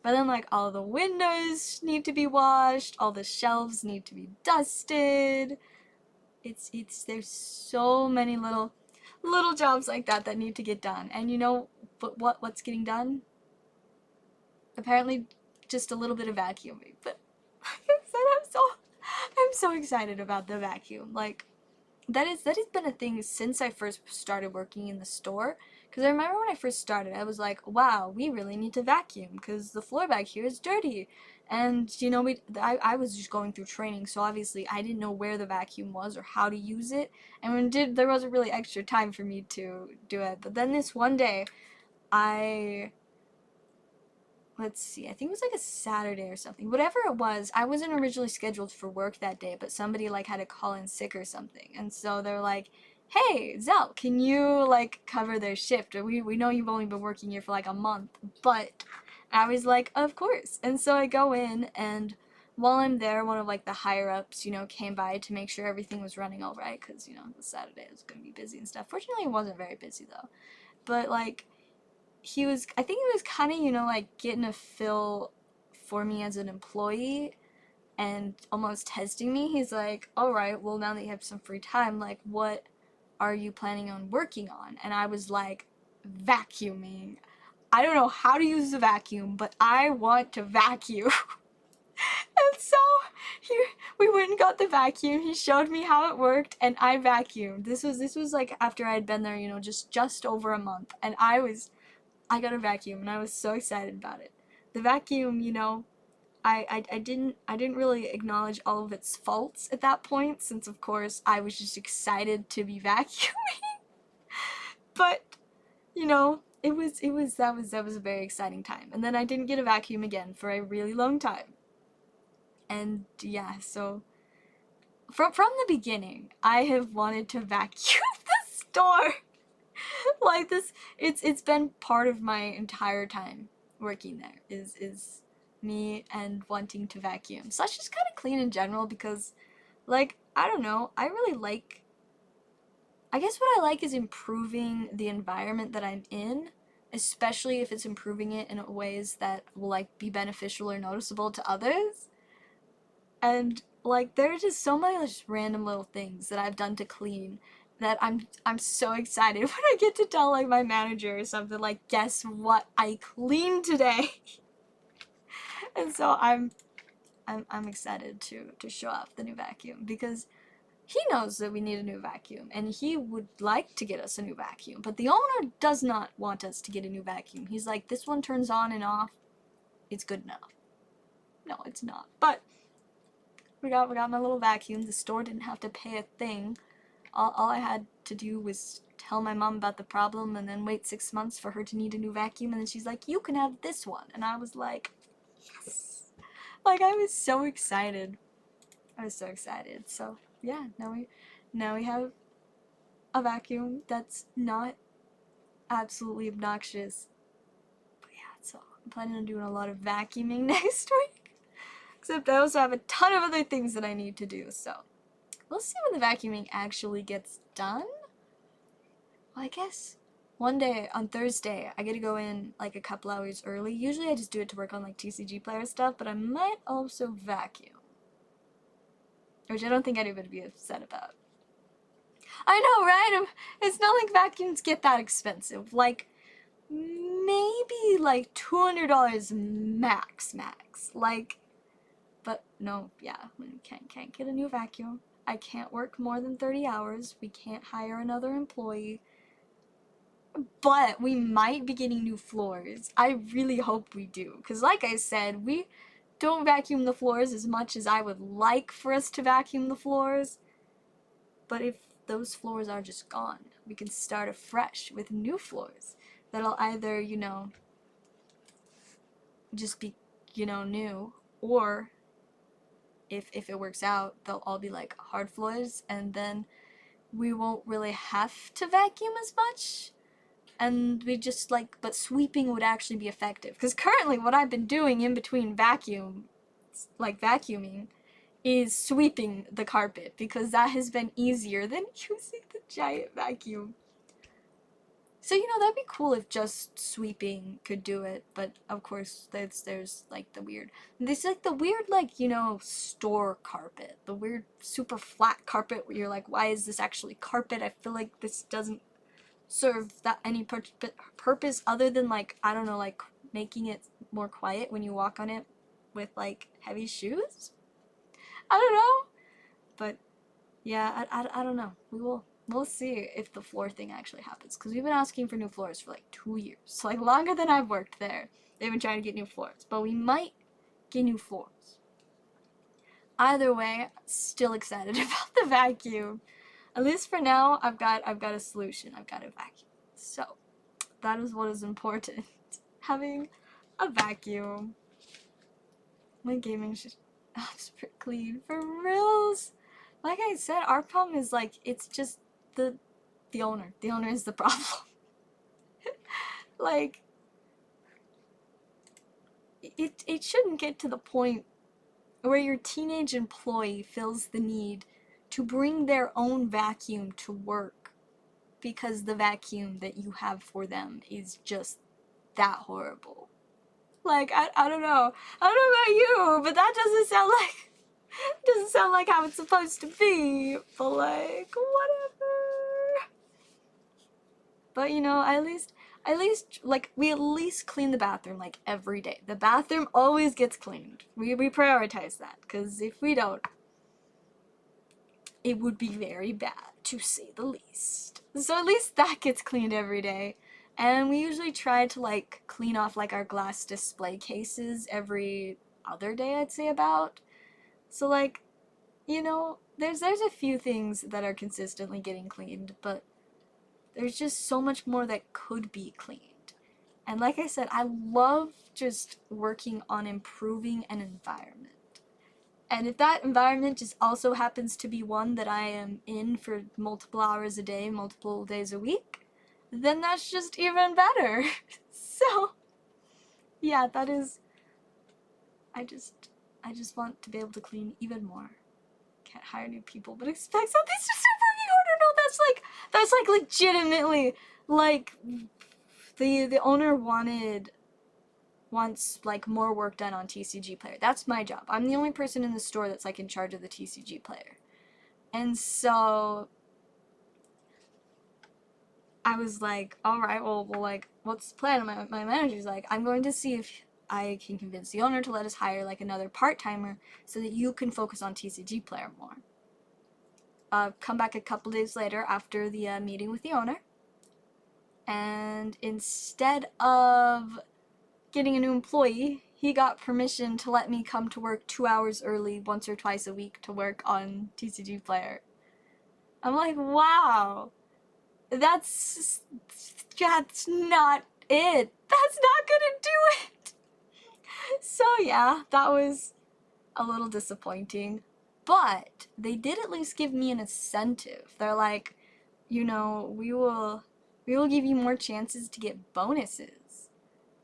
But then, like, all the windows need to be washed, all the shelves need to be dusted. There's so many little jobs like that that need to get done. And you know, but what's getting done? Apparently, just a little bit of vacuuming. But like I said, I'm so excited about the vacuum. Like, that has been a thing since I first started working in the store. Because I remember when I first started, I was like, wow, we really need to vacuum because the floor back here is dirty. And, you know, I was just going through training, so obviously I didn't know where the vacuum was or how to use it. And there wasn't really extra time for me to do it. But then this one day, let's see, I think it was like a Saturday or something. Whatever it was, I wasn't originally scheduled for work that day, but somebody like had to call in sick or something. And so they're like, hey, Zell, can you like cover their shift? We know you've only been working here for like a month, but I was like, of course. And so I go in, and while I'm there, one of like the higher ups, you know, came by to make sure everything was running all right, because, you know, the Saturday was going to be busy and stuff. Fortunately, it wasn't very busy though. But like, I think he was kind of, you know, like getting a feel for me as an employee and almost testing me. He's like, all right, well, now that you have some free time, like, what are you planning on working on? And I was like, vacuuming. I don't know how to use a vacuum, but I want to vacuum. And so we went and got the vacuum. He showed me how it worked, and I vacuumed. This was like after I had been there, you know, just over a month, and I got a vacuum, and I was so excited about it. The vacuum, you know, I didn't really acknowledge all of its faults at that point, since of course I was just excited to be vacuuming. But, you know, that was a very exciting time. And then I didn't get a vacuum again for a really long time. And yeah, so from the beginning, I have wanted to vacuum the store. Like this, it's been part of my entire time working there is me and wanting to vacuum. So that's just kind of clean in general because, like, I don't know, I guess what I like is improving the environment that I'm in, especially if it's improving it in ways that will, like, be beneficial or noticeable to others. And, like, there are just so many just random little things that I've done to clean that I'm so excited when I get to tell, like, my manager or something, like, guess what I cleaned today? And so I'm excited to show off the new vacuum because he knows that we need a new vacuum, and he would like to get us a new vacuum, but the owner does not want us to get a new vacuum. He's like, this one turns on and off, it's good enough. No, it's not. But we got my little vacuum. The store didn't have to pay a thing. All I had to do was tell my mom about the problem and then wait 6 months for her to need a new vacuum, and then she's like, you can have this one. And I was like, yes! Like, I was so excited. I was so excited. So yeah, now we have a vacuum that's not absolutely obnoxious. But yeah, so I'm planning on doing a lot of vacuuming next week. Except I also have a ton of other things that I need to do, so we'll see when the vacuuming actually gets done. Well, I guess one day on Thursday I get to go in like a couple hours early. Usually I just do it to work on like TCG player stuff, but I might also vacuum. Which I don't think anybody would be upset about. I know, right? It's not like vacuums get that expensive. Like, maybe like $200 max. Like, but no, yeah, we can't get a new vacuum. I can't work more than 30 hours. We can't hire another employee. But we might be getting new floors. I really hope we do. Because like I said, we don't vacuum the floors as much as I would like for us to vacuum the floors. But if those floors are just gone, we can start afresh with new floors that'll either, you know, just be, you know, new, or if it works out, they'll all be like hard floors, and then we won't really have to vacuum as much, and we just like, but sweeping would actually be effective, because currently what I've been doing in between vacuuming is sweeping the carpet, because that has been easier than using the giant vacuum. So, you know, that'd be cool if just sweeping could do it, but of course there's like the weird, this like the weird, like, you know, store carpet, the weird super flat carpet where you're like, why is this actually carpet? I feel like this doesn't serve that any purpose other than, like, I don't know, like making it more quiet when you walk on it with like heavy shoes. I don't know, but yeah, I don't know. We'll see if the floor thing actually happens, because we've been asking for new floors for like 2 years, so like longer than I've worked there. They've been trying to get new floors, but we might get new floors. Either way, still excited about the vacuum. At least for now, I've got a solution. I've got a vacuum. So that is what is important. Having a vacuum. My gaming app's pretty clean for reals. Like I said, our problem is like, it's just the owner. The owner is the problem. Like, it shouldn't get to the point where your teenage employee feels the need to bring their own vacuum to work because the vacuum that you have for them is just that horrible. Like, I don't know. I don't know about you, but that doesn't sound like how it's supposed to be. But like, whatever. But you know, at least like, we at least clean the bathroom like every day. The bathroom always gets cleaned. We prioritize that, because if we don't, it would be very bad, to say the least. So at least that gets cleaned every day. And we usually try to like clean off like our glass display cases every other day, I'd say about. So like, you know, there's a few things that are consistently getting cleaned, but there's just so much more that could be cleaned. And like I said, I love just working on improving an environment. And if that environment just also happens to be one that I am in for multiple hours a day, multiple days a week, then that's just even better. So, yeah, that is, I just want to be able to clean even more. Can't hire new people, but expect something super order. No, that's like legitimately, like, the owner wants like more work done on TCG Player. That's my job. I'm the only person in the store that's like in charge of the TCG Player. And so I was like, all right, well, like, what's the plan? And my manager's like, I'm going to see if I can convince the owner to let us hire like another part-timer so that you can focus on TCG Player more. Come back a couple days later after the meeting with the owner, and instead of getting a new employee, he got permission to let me come to work 2 hours early once or twice a week to work on TCG Player. I'm like, wow, that's not it. That's not gonna do it. So yeah, that was a little disappointing. But they did at least give me an incentive. They're like, you know, we will give you more chances to get bonuses,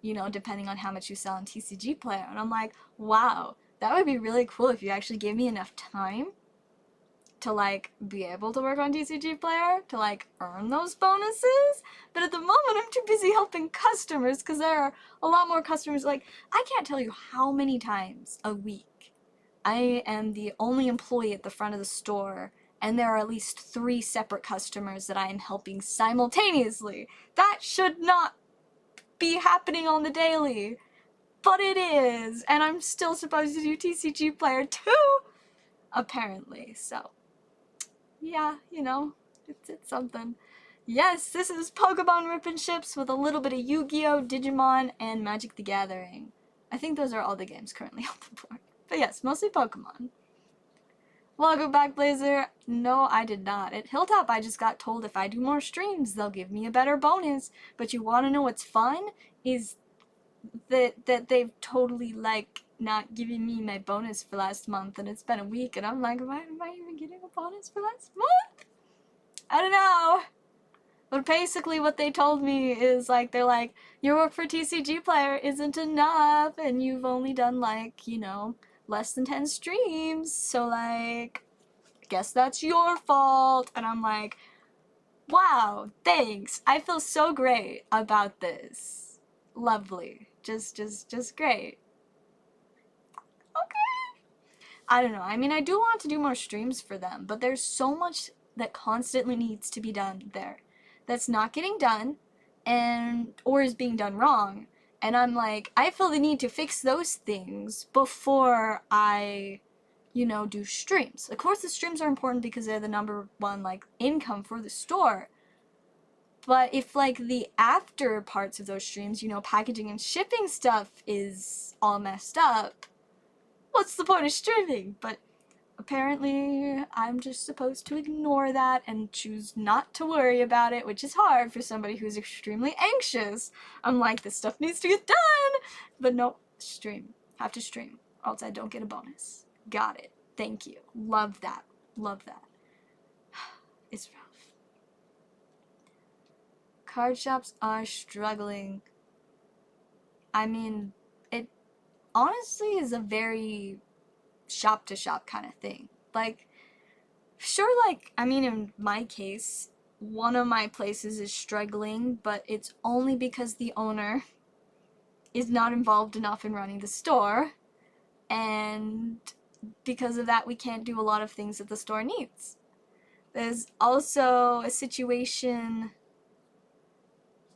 you know, depending on how much you sell on TCG Player. And I'm like, wow, that would be really cool if you actually gave me enough time to like be able to work on TCG Player to like earn those bonuses. But at the moment I'm too busy helping customers because there are a lot more customers. Like, I can't tell you how many times a week I am the only employee at the front of the store, and there are at least 3 separate customers that I am helping simultaneously. That should not be happening on the daily, but it is, and I'm still supposed to do TCG Player too, apparently. So yeah, you know, it's something. Yes, this is Pokemon Rip and Ships with a little bit of Yu-Gi-Oh, Digimon, and Magic the Gathering. I think those are all the games currently on the board. But yes, mostly Pokemon. Welcome back, Blazer. No, I did not. At Hilltop, I just got told if I do more streams, they'll give me a better bonus. But you want to know what's fun? Is that they've totally, like, not given me my bonus for last month, and it's been a week, and I'm like, am I even getting a bonus for last month? I don't know. But basically what they told me is, like, they're like, your work for TCG Player isn't enough, and you've only done, like, you know, less than 10 streams, so, like, I guess that's your fault. And I'm like, wow, thanks. I feel so great about this. Lovely. Just great. Okay. I don't know. I mean, I do want to do more streams for them, but there's so much that constantly needs to be done there that's not getting done, and or is being done wrong. And I'm like, I feel the need to fix those things before I, you know, do streams. Of course, the streams are important because they're the #1, like, income for the store. But if, like, the after parts of those streams, you know, packaging and shipping stuff is all messed up, what's the point of streaming? But apparently, I'm just supposed to ignore that and choose not to worry about it, which is hard for somebody who's extremely anxious. I'm like, this stuff needs to get done! But no, stream. Have to stream, or else I don't get a bonus. Got it. Thank you. Love that. Love that. It's rough. Card shops are struggling. I mean, it honestly is a very shop-to-shop kind of thing. Like, sure, like, I mean, in my case, one of my places is struggling, but it's only because the owner is not involved enough in running the store, and because of that, we can't do a lot of things that the store needs. There's also a situation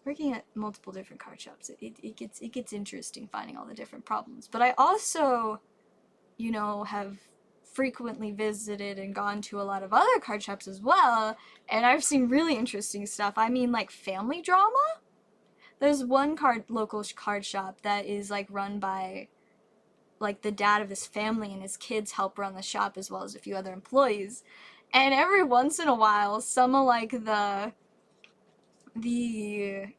working at multiple different card shops. It gets interesting finding all the different problems. But I also, you know, have frequently visited and gone to a lot of other card shops as well, and I've seen really interesting stuff. I mean, like, family drama? There's one local card shop that is, like, run by, like, the dad of this family, and his kids help run the shop as well as a few other employees. And every once in a while, some of, like, the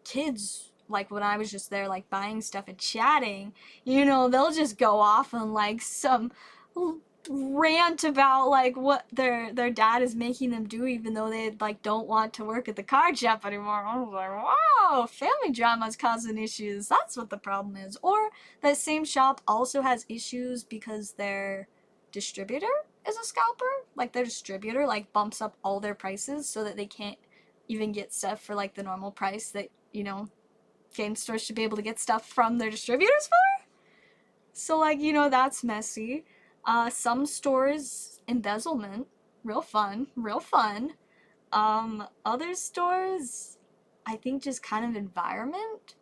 kids like when I was just there like buying stuff and chatting, you know, they'll just go off on like some rant about like what their dad is making them do, even though they like don't want to work at the card shop anymore. I was like, wow, family drama's causing issues. That's what the problem is. Or that same shop also has issues because their distributor is a scalper. Like their distributor like bumps up all their prices so that they can't even get stuff for like the normal price that, you know, game stores should be able to get stuff from their distributors for. So like, you know, that's messy. Some stores embezzlement, real fun, real fun. Other stores, I think just kind of environment.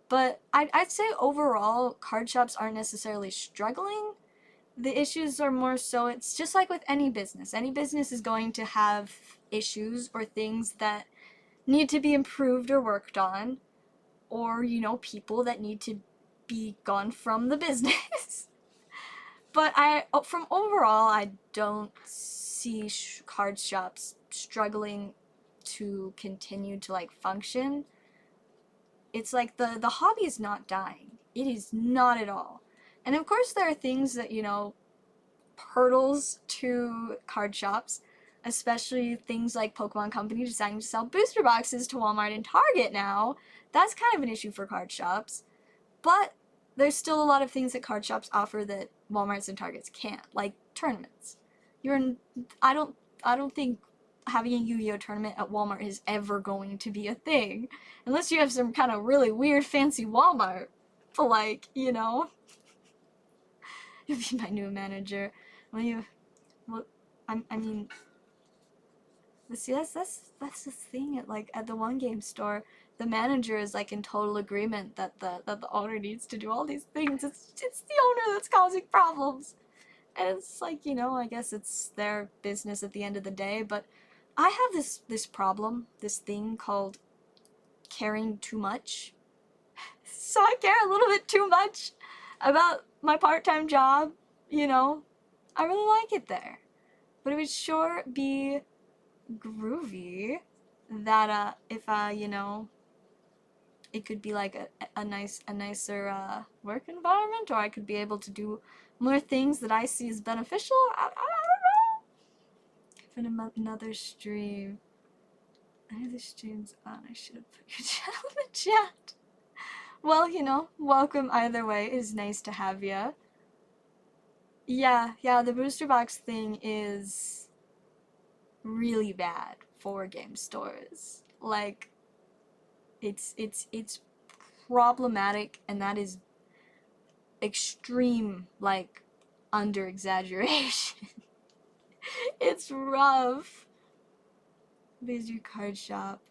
But I'd say overall, card shops aren't necessarily struggling. The issues are more so, it's just like with any business. Any business is going to have issues or things that need to be improved or worked on, or, you know, people that need to be gone from the business. But from overall, I don't see card shops struggling to continue to like function. It's like the hobby is not dying. It is not at all. And of course there are things that, you know, hurdles to card shops, especially things like Pokemon Company deciding to sell booster boxes to Walmart and Target now. That's kind of an issue for card shops. But there's still a lot of things that card shops offer that Walmarts and Targets can't, like tournaments. I don't think having a Yu-Gi-Oh tournament at Walmart is ever going to be a thing, unless you have some kind of really weird fancy Walmart. But like, you know, you'll be my new manager. Well, I mean, but see, that's the thing at the one game store. The manager is like in total agreement that the owner needs to do all these things. It's the owner that's causing problems, and it's like, you know, I guess it's their business at the end of the day. But I have this problem, this thing called caring too much. So I care a little bit too much about my part-time job. You know, I really like it there, but it would sure be groovy that if you know, it could be like a nicer work environment, or I could be able to do more things that I see as beneficial. I don't know. Even another stream. Another stream's on. I should have put your channel in the chat. Well, you know, welcome either way. It is nice to have ya. Yeah, the booster box thing is really bad for game stores. Like, it's problematic, and that is extreme, like, under exaggeration. It's rough. Busy card shop.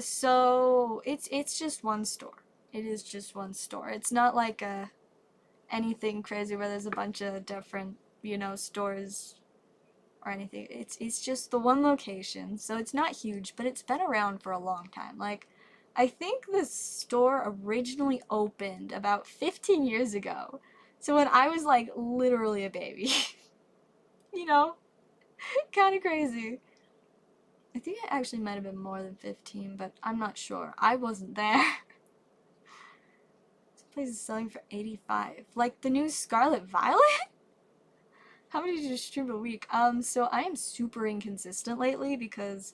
So it's just one store. It is just one store. It's not like anything crazy where there's a bunch of different, you know, stores or anything. It's just the one location, so it's not huge, but it's been around for a long time. Like, I think the store originally opened about 15 years ago. So when I was like literally a baby. You know? Kind of crazy. I think it actually might have been more than 15, but I'm not sure. I wasn't there. This place is selling for 85. Like the new Scarlet Violet? How many did you stream a week? So I am super inconsistent lately because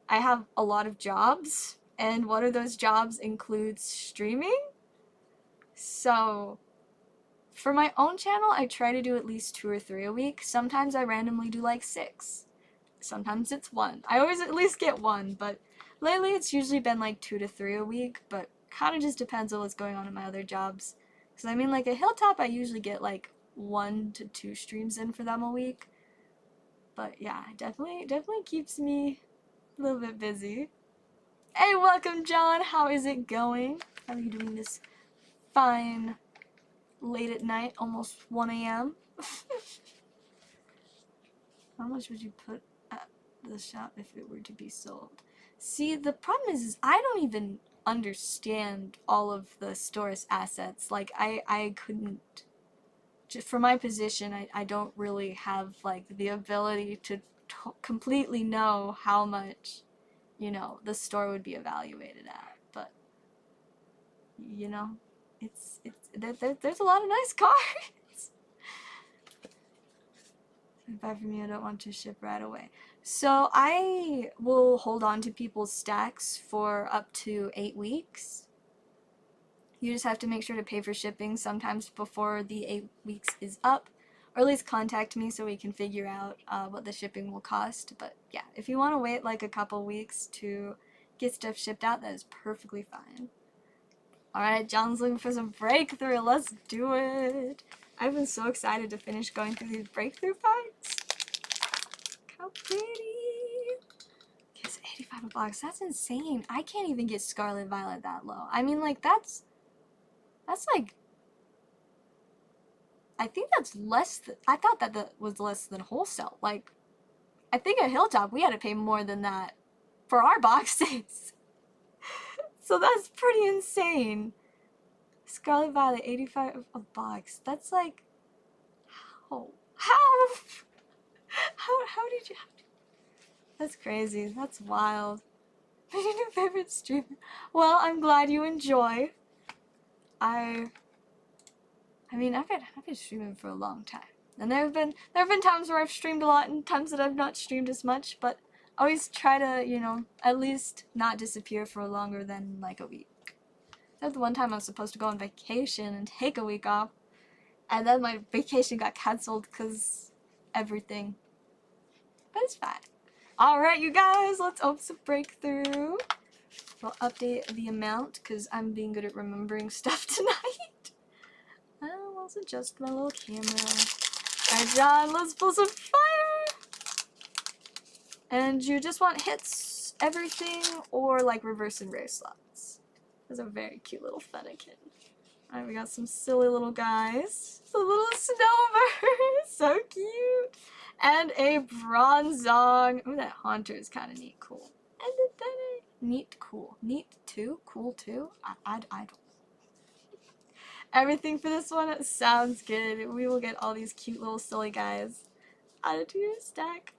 I have a lot of jobs, and one of those jobs includes streaming. So for my own channel, I try to do at least 2 or 3 a week. Sometimes I randomly do like 6. Sometimes it's 1. I always at least get 1, but lately it's usually been like 2 to 3 a week, but kind of just depends on what's going on in my other jobs. Because I mean, like a Hilltop, I usually get like 1 to 2 streams in for them a week. But yeah, definitely keeps me a little bit busy. Hey, welcome, John. How is it going? How are you doing this fine late at night, almost 1 a.m.? How much would you put at the shop if it were to be sold? See, the problem is I don't even understand all of the store's assets. Like, I couldn't, just for my position, I don't really have, like, the ability to completely know how much, you know, the store would be evaluated at. But you know, there's a lot of nice cards. Buy from you, I don't want to ship right away. So I will hold on to people's stacks for up to 8 weeks. You just have to make sure to pay for shipping sometimes before the 8 weeks is up, or at least contact me so we can figure out what the shipping will cost. But yeah, if you want to wait like a couple weeks to get stuff shipped out, that is perfectly fine. Alright, John's looking for some breakthrough. Let's do it. I've been so excited to finish going through these breakthrough fights. How pretty. It's 85 a box. That's insane. I can't even get Scarlet Violet that low. I mean, like, that's like, I think that's less than, I thought that was less than wholesale. Like, I think at Hilltop we had to pay more than that for our boxes. So that's pretty insane. Scarlet Violet, 85 a box. That's like, how did you, that's crazy. That's wild. Who's your new favorite streamer? Well, I'm glad you enjoy. I mean, I've been streaming for a long time, and there have been times where I've streamed a lot and times that I've not streamed as much. But I always try to, you know, at least not disappear for longer than like a week. That's the one time I was supposed to go on vacation and take a week off, and then my vacation got cancelled because everything. But it's fine. All right, you guys, let's open some breakthrough. We'll update the amount because I'm being good at remembering stuff tonight. I'll also adjust my little camera. Alright, John, let's pull some fire! And you just want hits, everything, or like reverse and rare slots. There's a very cute little Fennekin. Alright, we got some silly little guys. It's a little Snowbird! So cute! And a Bronzong. Ooh, that Haunter is kind of neat, cool. And a Fennec. Neat, cool. Neat too? Cool too? I don't. Everything for this one sounds good. We will get all these cute little silly guys added to your stack.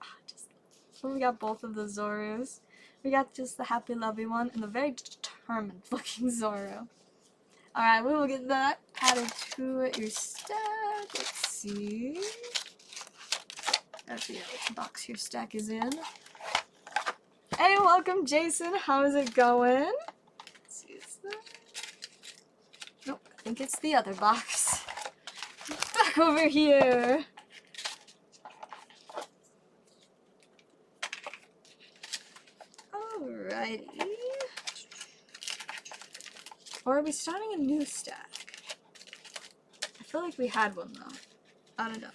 Oh, we got both of the Zorus. We got just the happy lovey one and the very determined looking Zoro. Alright, we will get that added to your stack. Let's see. That's the box your stack is in. Hey, welcome Jason. How is it going? Let's see, is that? Nope, I think it's the other box. Back over here. Alrighty. Or are we starting a new stack? I feel like we had one though. I don't know.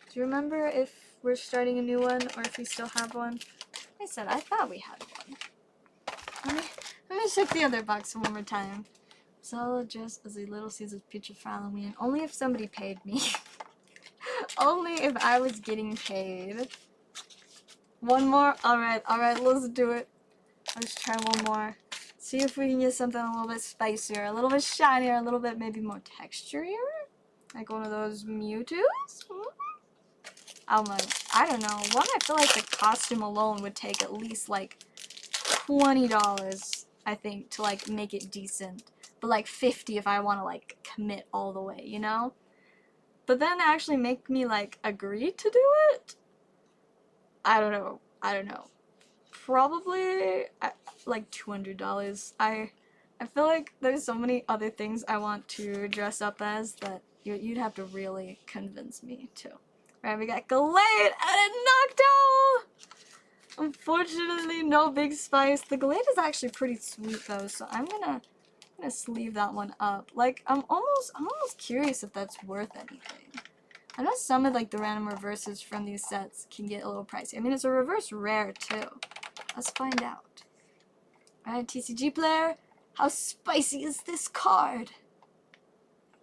Do you remember if we're starting a new one or if we still have one? I said I thought we had one. Let me check the other box one more time. So just as a little Caesar's picture for Halloween. Only if somebody paid me. Only if I was getting paid. One more? Alright, let's do it. Let's try one more. See if we can get something a little bit spicier, a little bit shinier, a little bit maybe more texturier. Like one of those Mewtwo's? Oh my, I don't know. One, I feel like the costume alone would take at least like $20, I think, to like make it decent. But like $50 if I want to like commit all the way, you know? But then actually make me like agree to do it? I don't know. Probably like $200. I feel like there's so many other things I want to dress up as that you'd have to really convince me to. Alright, we got Gallade and Noctowl! Unfortunately, no big spice. The Gallade is actually pretty sweet though, so I'm gonna sleeve that one up. Like, I'm almost curious if that's worth anything. I know some of like the random reverses from these sets can get a little pricey. I mean, it's a reverse rare too. Let's find out. Alright, TCG player, how spicy is this card?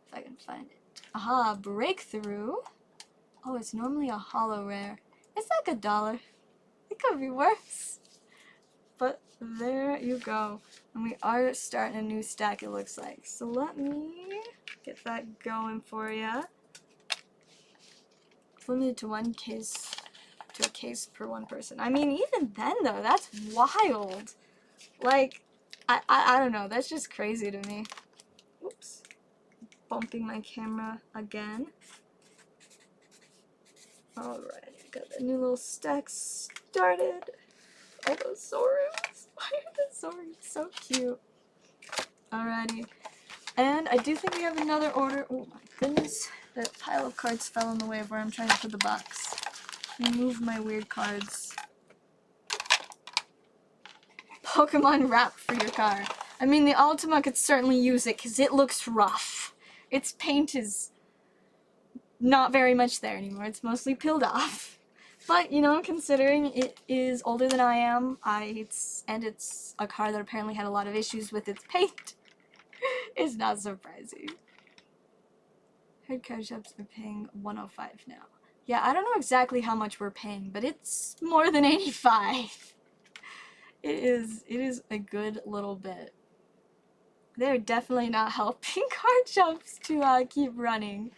If I can find it. Aha, breakthrough. Oh, it's normally a hollow rare. It's like $1. It could be worse. But there you go. And we are starting a new stack, it looks like. So let me get that going for you. It's limited to a case per one person. I mean, even then though, that's wild. Like, I don't know, that's just crazy to me. Oops. Bumping my camera again. Alright, got the new little stack started. All those Zorus. Why are the Zorus so cute? Alrighty. And I do think we have another order. Oh my goodness. That pile of cards fell in the way of where I'm trying to put the box. Remove my weird cards. Pokemon wrap for your car. I mean, the Ultima could certainly use it because it looks rough. Its paint is not very much there anymore. It's mostly peeled off. But, you know, considering it is older than I am, it's a car that apparently had a lot of issues with its paint, it's not surprising. Heard CashApps are paying $105 now. Yeah, I don't know exactly how much we're paying, but it's more than $85. It is a good little bit. They're definitely not helping CashApps to keep running.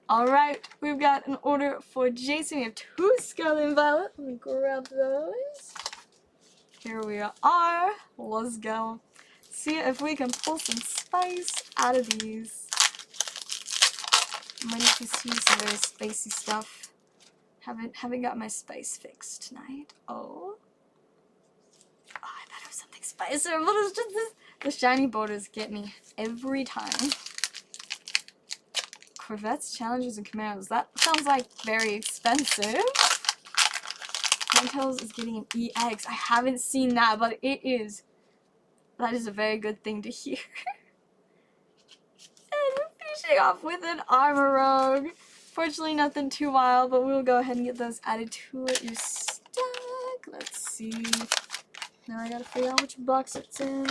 Alright, we've got an order for Jason. We have 2 Scarlet and Violet. Let me grab those. Here we are. Let's go. See if we can pull some spice out of these. Might need to see some very spacey stuff. Haven't got my spice fixed tonight. Oh, I thought it was something spicier, but it's just this. The shiny borders get me every time. Corvettes, Challengers, and Camaros. That sounds like very expensive. Ninetales is getting an EX. I haven't seen that, but that is a very good thing to hear. And we're finishing off with an Armor Rogue. Fortunately, nothing too wild, but we'll go ahead and get those added to your stack. Let's see. Now I gotta figure out which box it's in,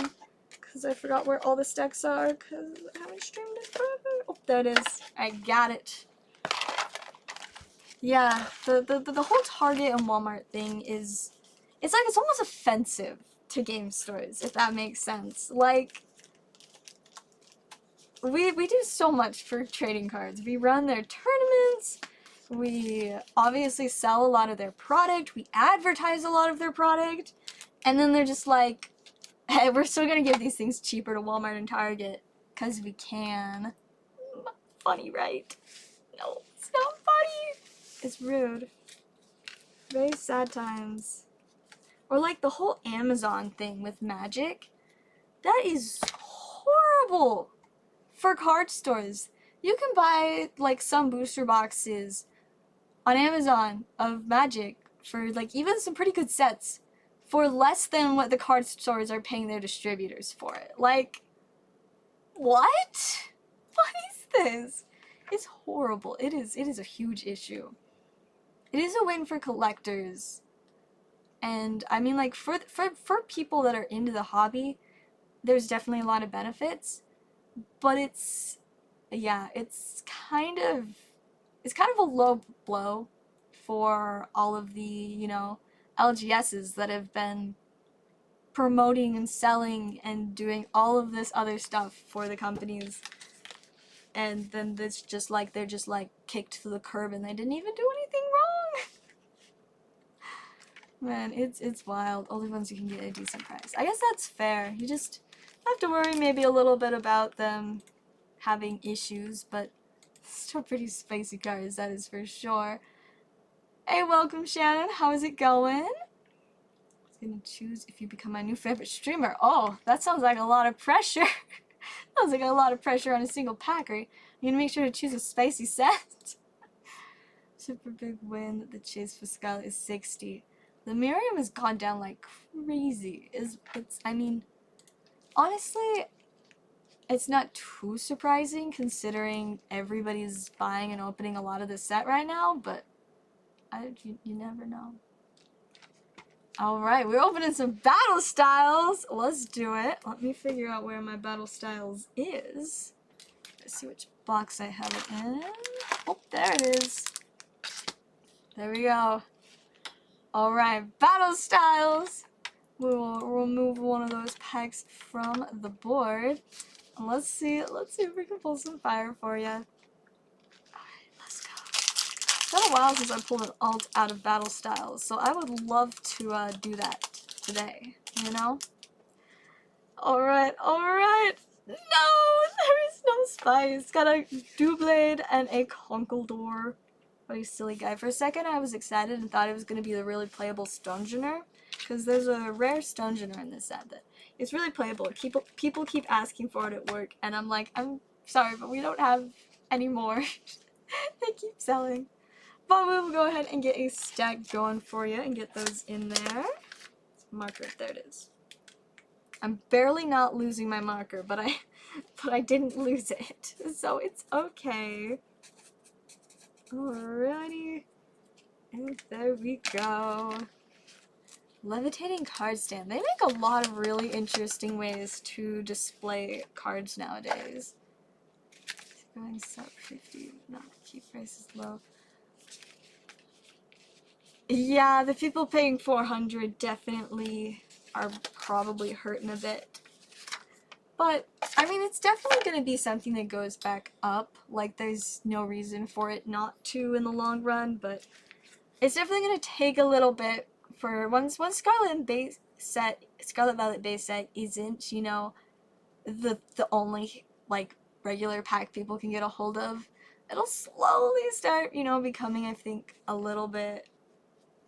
because I forgot where all the stacks are, because I haven't streamed it forever. Oh, there it is. I got it. Yeah, the whole Target and Walmart thing is, it's like, it's almost offensive to game stores, if that makes sense. Like, we do so much for trading cards. We run their tournaments, we obviously sell a lot of their product, we advertise a lot of their product, and then they're just like, hey, we're still gonna give these things cheaper to Walmart and Target, because we can. Funny, right? No, it's not funny. It's rude. Very sad times. Or like the whole Amazon thing with Magic. That is horrible for card stores. You can buy like some booster boxes on Amazon of Magic for like even some pretty good sets for less than what the card stores are paying their distributors for it. Like, what? What is this? It's horrible. It is a huge issue. It is a win for collectors. And I mean, like, for people that are into the hobby, there's definitely a lot of benefits. But it's kind of a low blow for all of the, you know, LGSs that have been promoting and selling and doing all of this other stuff for the companies. And then it's just like, they're just like kicked to the curb and they didn't even do anything wrong. Man, it's wild. Only ones you can get at a decent price. I guess that's fair. You just have to worry maybe a little bit about them having issues, but still pretty spicy cards, that is for sure. Hey, welcome Shannon. How is it going? I was gonna choose if you become my new favorite streamer. Oh, that sounds like a lot of pressure. Sounds like a lot of pressure on a single packer. I'm gonna make sure to choose a spicy set. Super big win. The chase for Scarlet is 60. The Miriam has gone down like crazy. I mean, honestly, it's not too surprising considering everybody's buying and opening a lot of this set right now, but you never know. Alright, we're opening some Battle Styles. Let's do it. Let me figure out where my Battle Styles is. Let's see which box I have it in. Oh, there it is. There we go. Alright, Battle Styles. We will remove one of those packs from the board. And let's see if we can pull some fire for you. Alright, let's go. It's been a while since I pulled an alt out of Battle Styles, so I would love to do that today, you know? Alright, alright. No, there is no spice. Got a Doublade and a Conkeldurr. What a silly guy. For a second I was excited and thought it was going to be the really playable Stonjourner, because there's a rare Stonjourner in this set that it's really playable. People keep asking for it at work, and I'm like, I'm sorry, but we don't have any more. They keep selling. But we'll go ahead and get a stack going for you and get those in there. Marker, there it is. I'm barely not losing my marker, but I didn't lose it, so it's okay. Alrighty, and there we go. Levitating card stand. They make a lot of really interesting ways to display cards nowadays. Going sub 50, not keep prices low. Yeah, the people paying 400 definitely are probably hurting a bit. But, I mean, it's definitely going to be something that goes back up. Like, there's no reason for it not to in the long run, but it's definitely going to take a little bit for once Scarlet Violet base set isn't, you know, the only, like, regular pack people can get a hold of. It'll slowly start, you know, becoming, I think, a little bit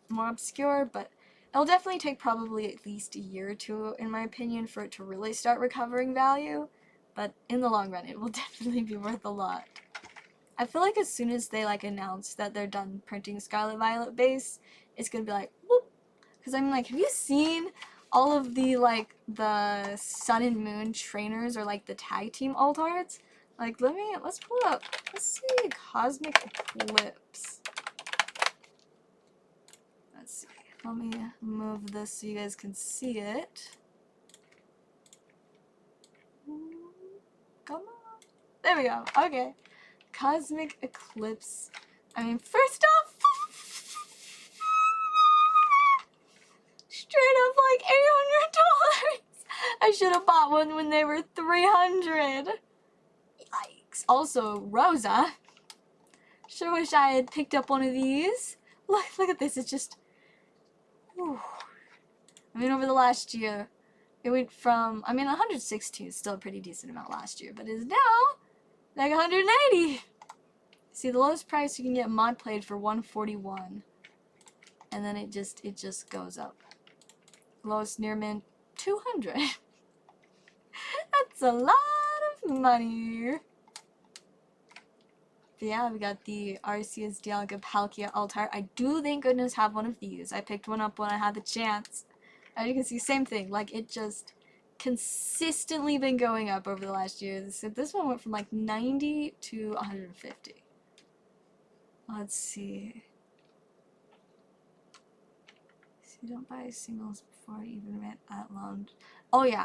more obscure, but it'll definitely take probably at least a year or two, in my opinion, for it to really start recovering value, but in the long run, it will definitely be worth a lot. I feel like as soon as they, like, announce that they're done printing Scarlet Violet base, it's gonna be like, whoop! Because I'm like, have you seen all of the, like, the Sun and Moon trainers, or, like, the tag team alt arts? Like, let's pull it up. Let's see, Cosmic Eclipse. Let's see. Let me move this so you guys can see it. Come on. There we go. Okay. Cosmic Eclipse. I mean, first off, straight up like $800. I should have bought one when they were $300. Yikes. Also, Rosa. Sure wish I had picked up one of these. Look at this. It's just... Whew. I mean, over the last year, it went from, I mean, 116 is still a pretty decent amount last year, but is now like 180. See, the lowest price you can get mod played for 141, and then it just goes up. Lowest near mint 200. That's a lot of money. But yeah, we got the Arceus Dialga Palkia Altar. I do, thank goodness, have one of these. I picked one up when I had the chance. As you can see, same thing. Like, it just consistently been going up over the last year. This one went from like 90 to 150. Let's see. So you don't buy singles before you even went at launch. Oh yeah,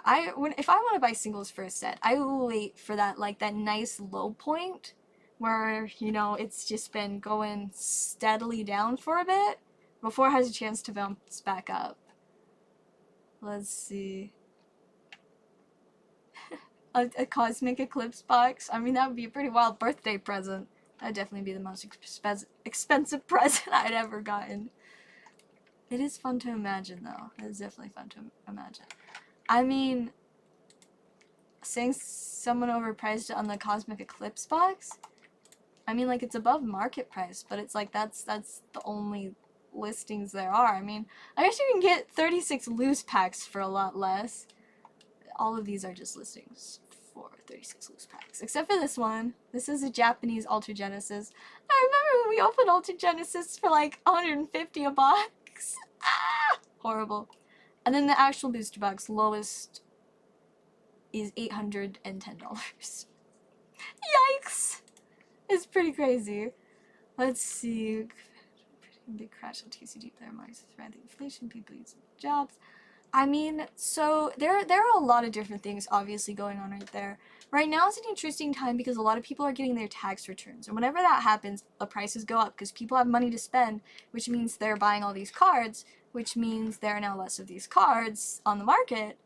if I want to buy singles for a set, I will wait for that, like, that nice low point where, you know, it's just been going steadily down for a bit before it has a chance to bounce back up. Let's see. A Cosmic Eclipse box. I mean, that would be a pretty wild birthday present. That would definitely be the most expensive present I'd ever gotten. It is fun to imagine, though. It is definitely fun to imagine. I mean, saying someone overpriced it on the Cosmic Eclipse box, I mean, like, it's above market price, but it's like, that's the only listings there are. I mean, I guess you can get 36 loose packs for a lot less. All of these are just listings for 36 loose packs, except for this one. This is a Japanese Ultra Genesis. I remember when we opened Ultra Genesis for like 150 a box. Ah! Horrible. And then the actual booster box lowest is $810. Yikes! It's pretty crazy. Let's see. Big crash on TCG player marks, threat inflation, people using jobs. I mean, so there are a lot of different things obviously going on right there. Right now is an interesting time because a lot of people are getting their tax returns. And whenever that happens, the prices go up because people have money to spend, which means they're buying all these cards, which means there are now less of these cards on the market.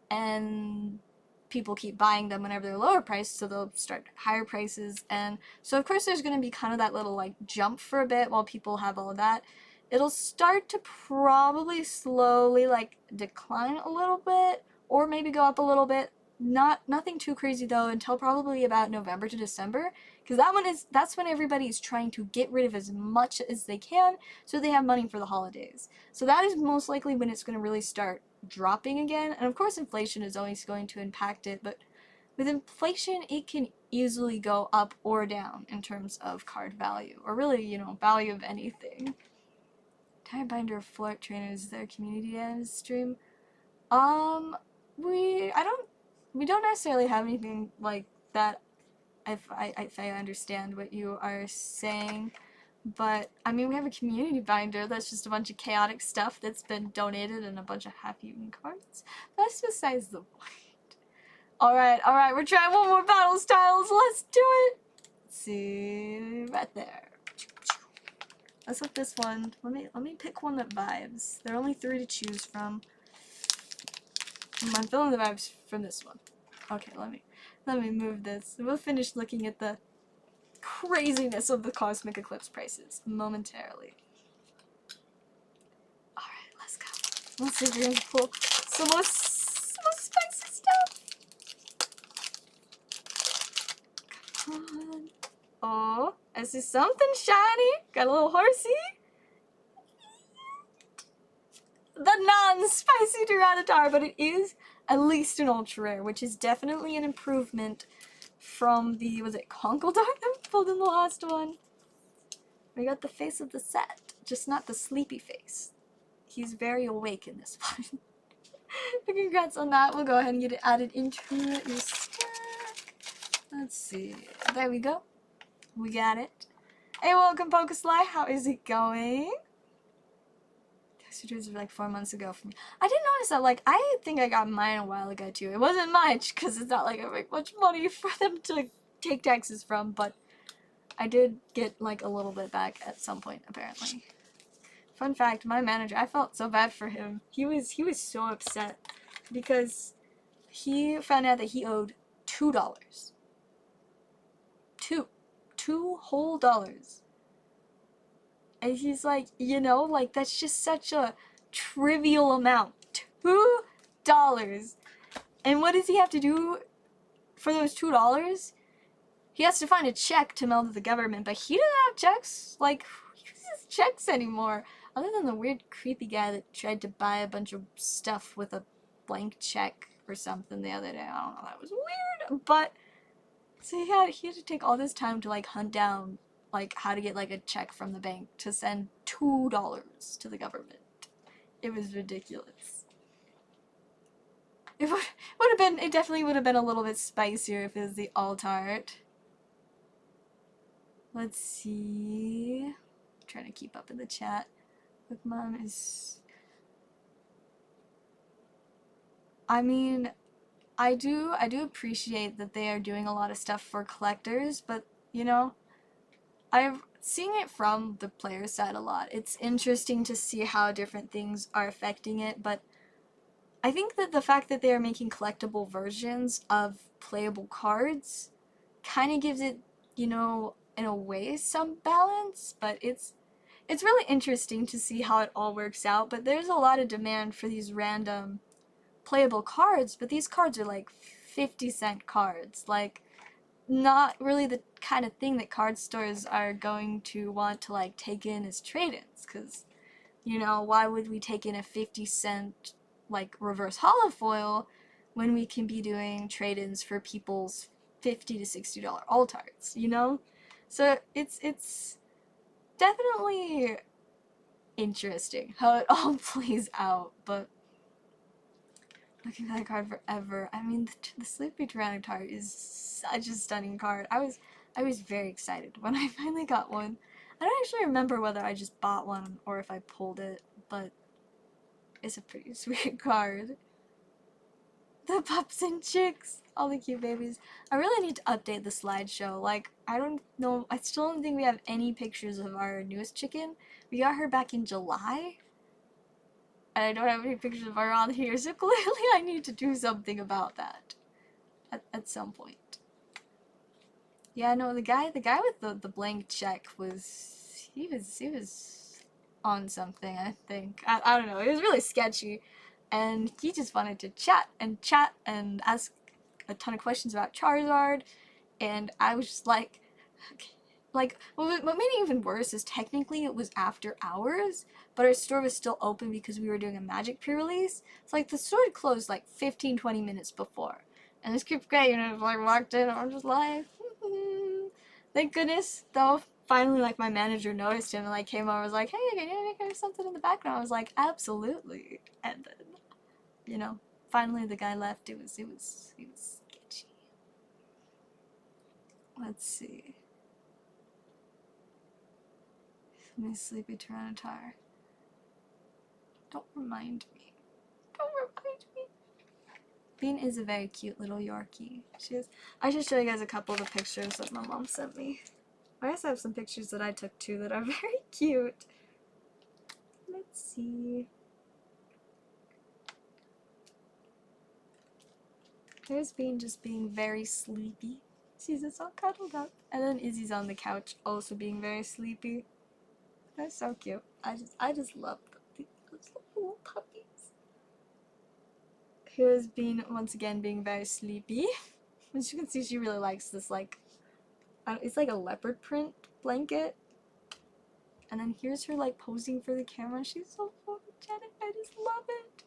And people keep buying them whenever they're lower priced, so they'll start higher prices. And so of course there's going to be kind of that little like jump for a bit while people have all of that. It'll start to probably slowly like decline a little bit, or maybe go up a little bit Nothing too crazy though until probably about November to December, because that's when everybody's trying to get rid of as much as they can so they have money for the holidays. So that is most likely when it's going to really start dropping again. And of course inflation is always going to impact it, but with inflation it can easily go up or down in terms of card value, or really, you know, value of anything. Tire binder of flirt trainers, is there a community dance stream? We don't necessarily have anything like that, if I understand what you are saying. But, I mean, we have a community binder that's just a bunch of chaotic stuff that's been donated and a bunch of half-eaten cards. That's besides the point. Alright, we're trying one more battle styles. Let's do it! Let's see, right there. Let's hope this one. Let me pick one that vibes. There are only 3 to choose from. I'm feeling the vibes from this one. Okay, let me move this. We'll finish looking at the craziness of the cosmic eclipse prices momentarily. Alright, let's go. Let's see if we're gonna pull some more spicy stuff. Come on. Oh, I see something shiny. Got a little horsey. The non-spicy Tyranitar, but it is at least an ultra rare, which is definitely an improvement from the, was it Conkeldurr that we pulled in the last one? We got the face of the set, just not the sleepy face. He's very awake in this one. But congrats on that. We'll go ahead and get it added into your stack. Let's see. There we go. We got it. Hey, welcome, Pokesly. How is it going? Those were like 4 months ago for me. I did notice that, like, I think I got mine a while ago too. It wasn't much, because it's not like I make much money for them to take taxes from, but I did get like a little bit back at some point, apparently. Fun fact, my manager, I felt so bad for him. He was so upset because he found out that he owed $2. Two whole dollars. And he's like, you know, like, that's just such a trivial amount. $2. And what does he have to do for those $2? He has to find a check to mail to the government, but he doesn't have checks. Like, who uses checks anymore? Other than the weird, creepy guy that tried to buy a bunch of stuff with a blank check or something the other day. I don't know, that was weird. But, so he had to take all this time to, like, hunt down, like, how to get, like, a check from the bank to send $2 to the government. It was ridiculous. It definitely would have been a little bit spicier if it was the alt-art. Let's see. I'm trying to keep up in the chat. Look, Mom is... I mean, I do appreciate that they are doing a lot of stuff for collectors, but, you know, I've seen it from the player side a lot. It's interesting to see how different things are affecting it, but I think that the fact that they are making collectible versions of playable cards kind of gives it, you know, in a way, some balance, but it's really interesting to see how it all works out. But there's a lot of demand for these random playable cards, but these cards are like 50-cent cards, like, not really the kind of thing that card stores are going to want to, like, take in as trade-ins, because, you know, why would we take in a 50-cent, like, reverse holofoil when we can be doing trade-ins for people's $50 to $60 alt-arts, you know? So it's definitely interesting how it all plays out, but looking at that card forever. I mean, the Sleepy Tyranitar is such a stunning card. I was very excited when I finally got one. I don't actually remember whether I just bought one or if I pulled it, but it's a pretty sweet card. The pups and chicks, all the cute babies. I really need to update the slideshow. Like, I don't know, I still don't think we have any pictures of our newest chicken. We got her back in July, and I don't have any pictures of her on here, so clearly I need to do something about that at some point. Yeah, no, the guy with the blank check was, he was on something, I think. I don't know, it was really sketchy. And he just wanted to chat and ask a ton of questions about Charizard, and I was just like, what made it even worse is technically it was after hours, but our store was still open because we were doing a Magic pre-release. It's like the store had closed like 15-20 minutes before, and this kept going, and I like walked in, and I'm just like, thank goodness though. Finally, like, my manager noticed him and like came over and was like, hey, can you make something in the background? I was like, absolutely. And then, you know, finally the guy left. It was sketchy. Let's see. My sleepy Tyranitar. Don't remind me. Don't remind me. Bean is a very cute little Yorkie. She is. I should show you guys a couple of the pictures that my mom sent me. I guess I have some pictures that I took too that are very cute. Let's see. There's Bean just being very sleepy. She's just all cuddled up. And then Izzy's on the couch also being very sleepy. They're so cute. I just love them. Those little puppies. Here's Bean once again being very sleepy. As you can see, she really likes this, like, it's like a leopard print blanket. And then here's her, like, posing for the camera. She's so photogenic. I just love it.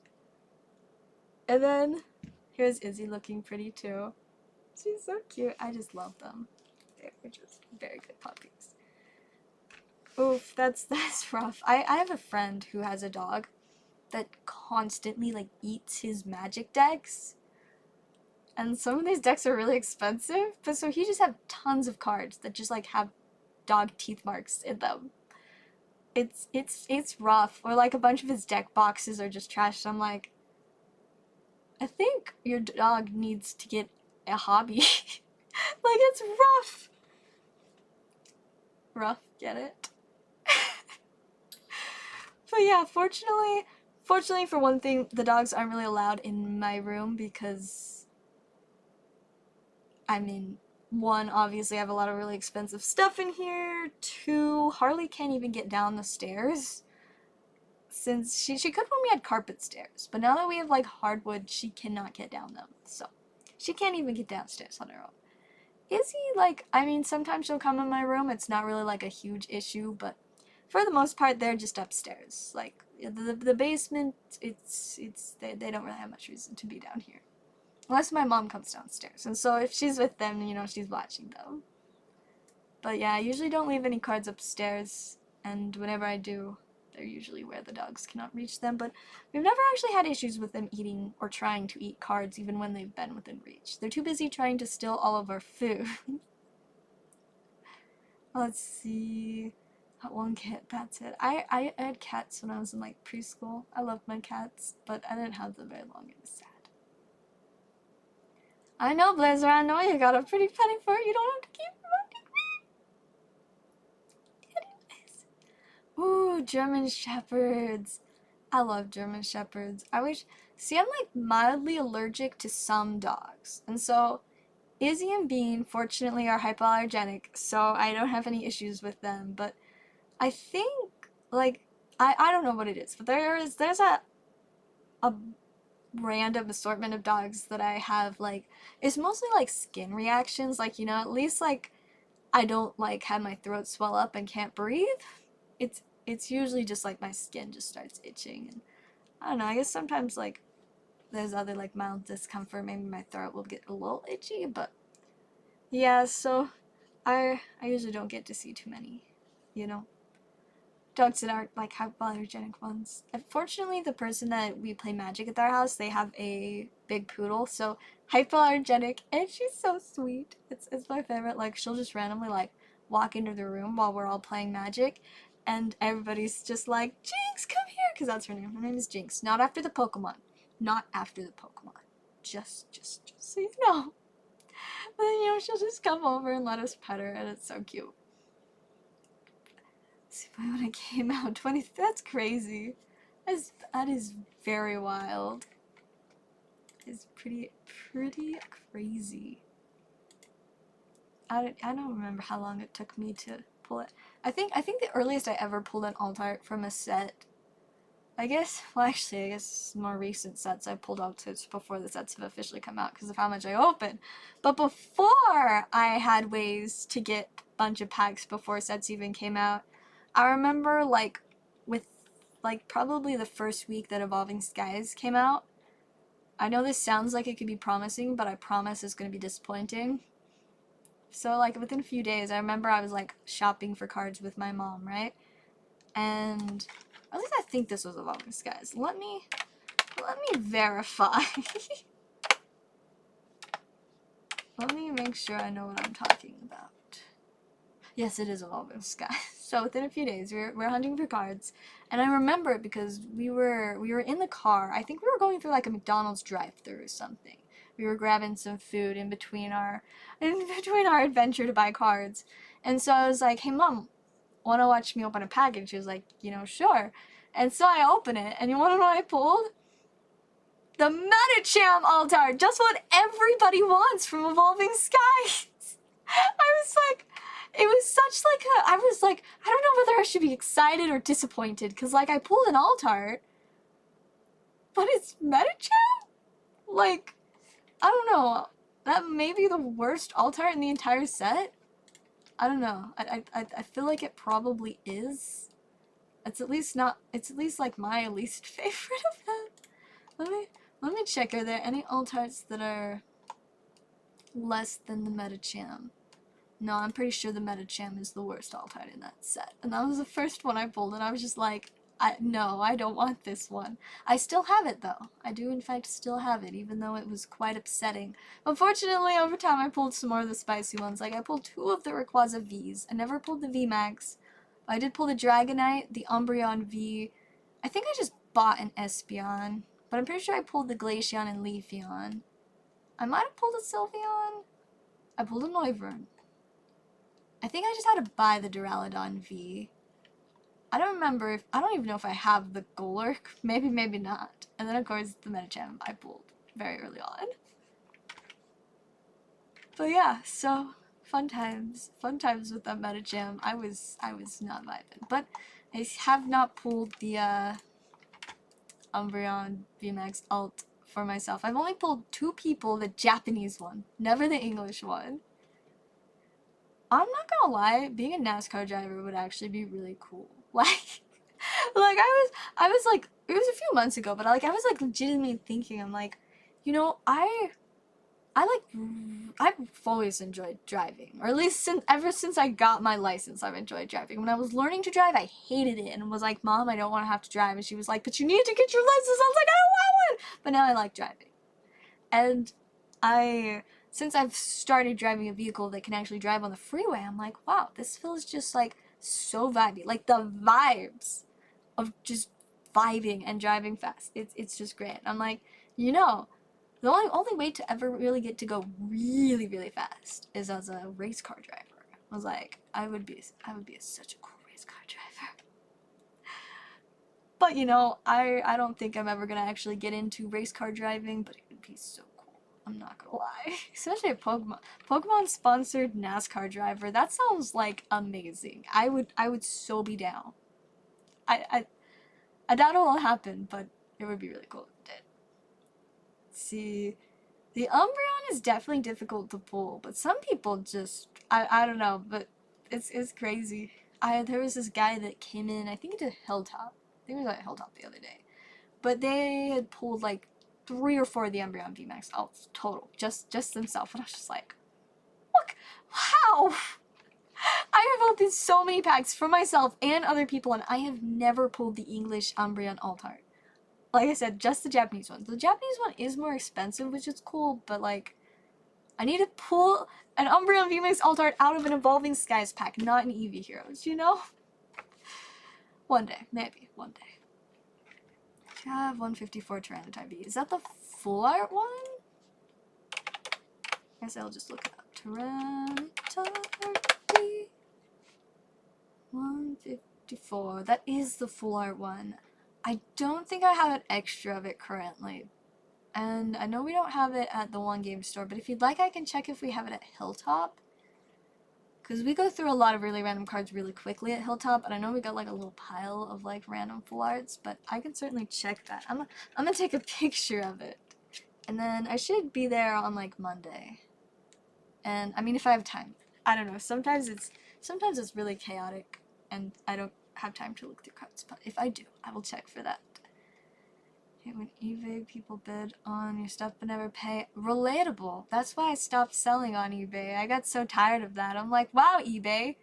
And then here's Izzy looking pretty too. She's so cute. I just love them. They're just very good puppies. Oof, that's rough. I have a friend who has a dog that constantly, like, eats his magic decks. And some of these decks are really expensive, but so he just have tons of cards that just, like, have dog teeth marks in them. It's rough. Or, like, a bunch of his deck boxes are just trash. So I'm like, I think your dog needs to get a hobby. Like, it's rough. Rough, get it? But yeah, fortunately for one thing, the dogs aren't really allowed in my room because, I mean, one, obviously I have a lot of really expensive stuff in here. Two, Harley can't even get down the stairs. Since she could when we had carpet stairs, but now that we have, like, hardwood, she cannot get down them. So she can't even get downstairs on her own. Izzy, like, I mean, sometimes she'll come in my room. It's not really, like, a huge issue, but for the most part, they're just upstairs. Like, the basement, they don't really have much reason to be down here. Unless my mom comes downstairs. And so if she's with them, you know, she's watching them. But yeah, I usually don't leave any cards upstairs, and whenever I do, they're usually where the dogs cannot reach them. But we've never actually had issues with them eating or trying to eat cards, even when they've been within reach. They're too busy trying to steal all of our food. Let's see. That one cat, that's it. I had cats when I was in, like, preschool. I loved my cats, but I didn't have them very long. It was sad. I know, Blazer, I know you got a pretty penny for it. You don't have to keep reminding me. Anyways. Ooh, German Shepherds. I love German Shepherds. See, I'm, like, mildly allergic to some dogs. And so Izzy and Bean, fortunately, are hypoallergenic, so I don't have any issues with them. But I think, like, I don't know what it is, but there's a random assortment of dogs that I have, like, it's mostly, like, skin reactions. Like, you know, at least, like, I don't, like, have my throat swell up and can't breathe. It's usually just, like, my skin just starts itching, and I don't know, I guess sometimes, like, there's other, like, mild discomfort. Maybe my throat will get a little itchy, but yeah, so I usually don't get to see too many, you know, dogs that aren't, like, hypoallergenic ones. Unfortunately, the person that we play Magic at their house, they have a big poodle, so hypoallergenic, and she's so sweet. It's my favorite. Like, she'll just randomly, like, walk into the room while we're all playing Magic, and everybody's just like, Jinx, come here, because that's her name. Her name is Jinx. Not after the Pokemon. Not after the Pokemon. Just so you know. But then, you know, she'll just come over and let us pet her, and it's so cute. See, when it came out, 20, that's crazy. That is very wild. It's pretty crazy. I don't remember how long it took me to pull it. I think the earliest I ever pulled an alt art from a set, I guess, well actually, I guess more recent sets I pulled out to before the sets have officially come out because of how much I opened. But before I had ways to get a bunch of packs before sets even came out, I remember like with like probably the first week that Evolving Skies came out. I know this sounds like it could be promising, but I promise it's going to be disappointing. So like within a few days, I remember I was like shopping for cards with my mom, right? And at least I think this was Evolving Skies. Let me verify. Let me make sure I know what I'm talking about. Yes, it is Evolving Skies. So within a few days, we're hunting for cards, and I remember it because we were in the car. I think we were going through like a McDonald's drive-thru or something. We were grabbing some food in between our adventure to buy cards, and so I was like, "Hey, Mom, want to watch me open a package?" She was like, "You know, sure." And so I open it, and you want to know what I pulled? The Medicham altar, just what everybody wants from Evolving Skies. I was like, it was such like a, I was like, I don't know whether I should be excited or disappointed, because like I pulled an Altart, but it's Medicham? Like, I don't know, that may be the worst Altart in the entire set? I don't know, I feel like it probably is. It's at least not, it's at least like my least favorite of them. Let me check, are there any Altarts that are less than the Medicham? No, I'm pretty sure the Medicham is the worst Altart in that set. And that was the first one I pulled, and I was just like, no, I don't want this one. I still have it, though. I do, in fact, still have it, even though it was quite upsetting. Unfortunately, over time, I pulled some more of the spicy ones. Like, I pulled 2 of the Rayquaza Vs. I never pulled the VMAX. I did pull the Dragonite, the Umbreon V. I think I just bought an Espeon, but I'm pretty sure I pulled the Glaceon and Leafeon. I might have pulled a Sylveon. I pulled a Noivern. I think I just had to buy the Duraludon V. I don't remember if, I don't even know if I have the Golurk. Maybe, maybe not. And then of course the Medicham I pulled very early on. But yeah, so fun times with that Medicham. I was not vibing. But I have not pulled the Umbreon VMAX alt for myself. I've only pulled 2 people, the Japanese one, never the English one. I'm not gonna lie, being a NASCAR driver would actually be really cool. Like I was like, it was a few months ago, but I was like legitimately thinking, I'm like, you know, I've always enjoyed driving, or at least ever since I got my license, I've enjoyed driving. When I was learning to drive, I hated it and was like, Mom, I don't want to have to drive. And she was like, but you need to get your license. I was like, I don't want one. But now I like driving, and since I've started driving a vehicle that can actually drive on the freeway, I'm like, wow, this feels just like so vibey. Like the vibes of just vibing and driving fast. It's just great. I'm like, you know, the only way to ever really get to go really, really fast is as a race car driver. I was like, I would be such a cool race car driver. But you know, I don't think I'm ever gonna actually get into race car driving, but it would be so cool. I'm not gonna lie. Especially a Pokemon sponsored NASCAR driver. That sounds like amazing. I would so be down. I doubt it will happen, but it would be really cool if it did. Let's see, the Umbreon is definitely difficult to pull, but some people just I don't know, but it's crazy. There was this guy that came in, I think it did Hilltop. I think it was at Hilltop the other day. But they had pulled like 3 or 4 of the Umbreon VMAX alts total, just themselves, and I was just like, look, how? I have opened so many packs for myself and other people, and I have never pulled the English Umbreon Altart. Like I said, just the Japanese one. The Japanese one is more expensive, which is cool, but like, I need to pull an Umbreon VMAX Altart out of an Evolving Skies pack, not an Eevee Heroes, you know? One day, maybe, one day. I have 154 Tyranitar B. Is that the full art one? I guess I'll just look it up. Tyranitar B. 154. That is the full art one. I don't think I have an extra of it currently. And I know we don't have it at the One Game store, but if you'd like, I can check if we have it at Hilltop. Because we go through a lot of really random cards really quickly at Hilltop, and I know we got like a little pile of like random full arts, but I can certainly check that. I'm gonna take a picture of it. And then I should be there on like Monday. And I mean, if I have time. I don't know. Sometimes it's really chaotic and I don't have time to look through cards, but if I do, I will check for that. Okay, when eBay people bid on your stuff but never pay. Relatable. That's why I stopped selling on eBay. I got so tired of that. I'm like, wow, eBay.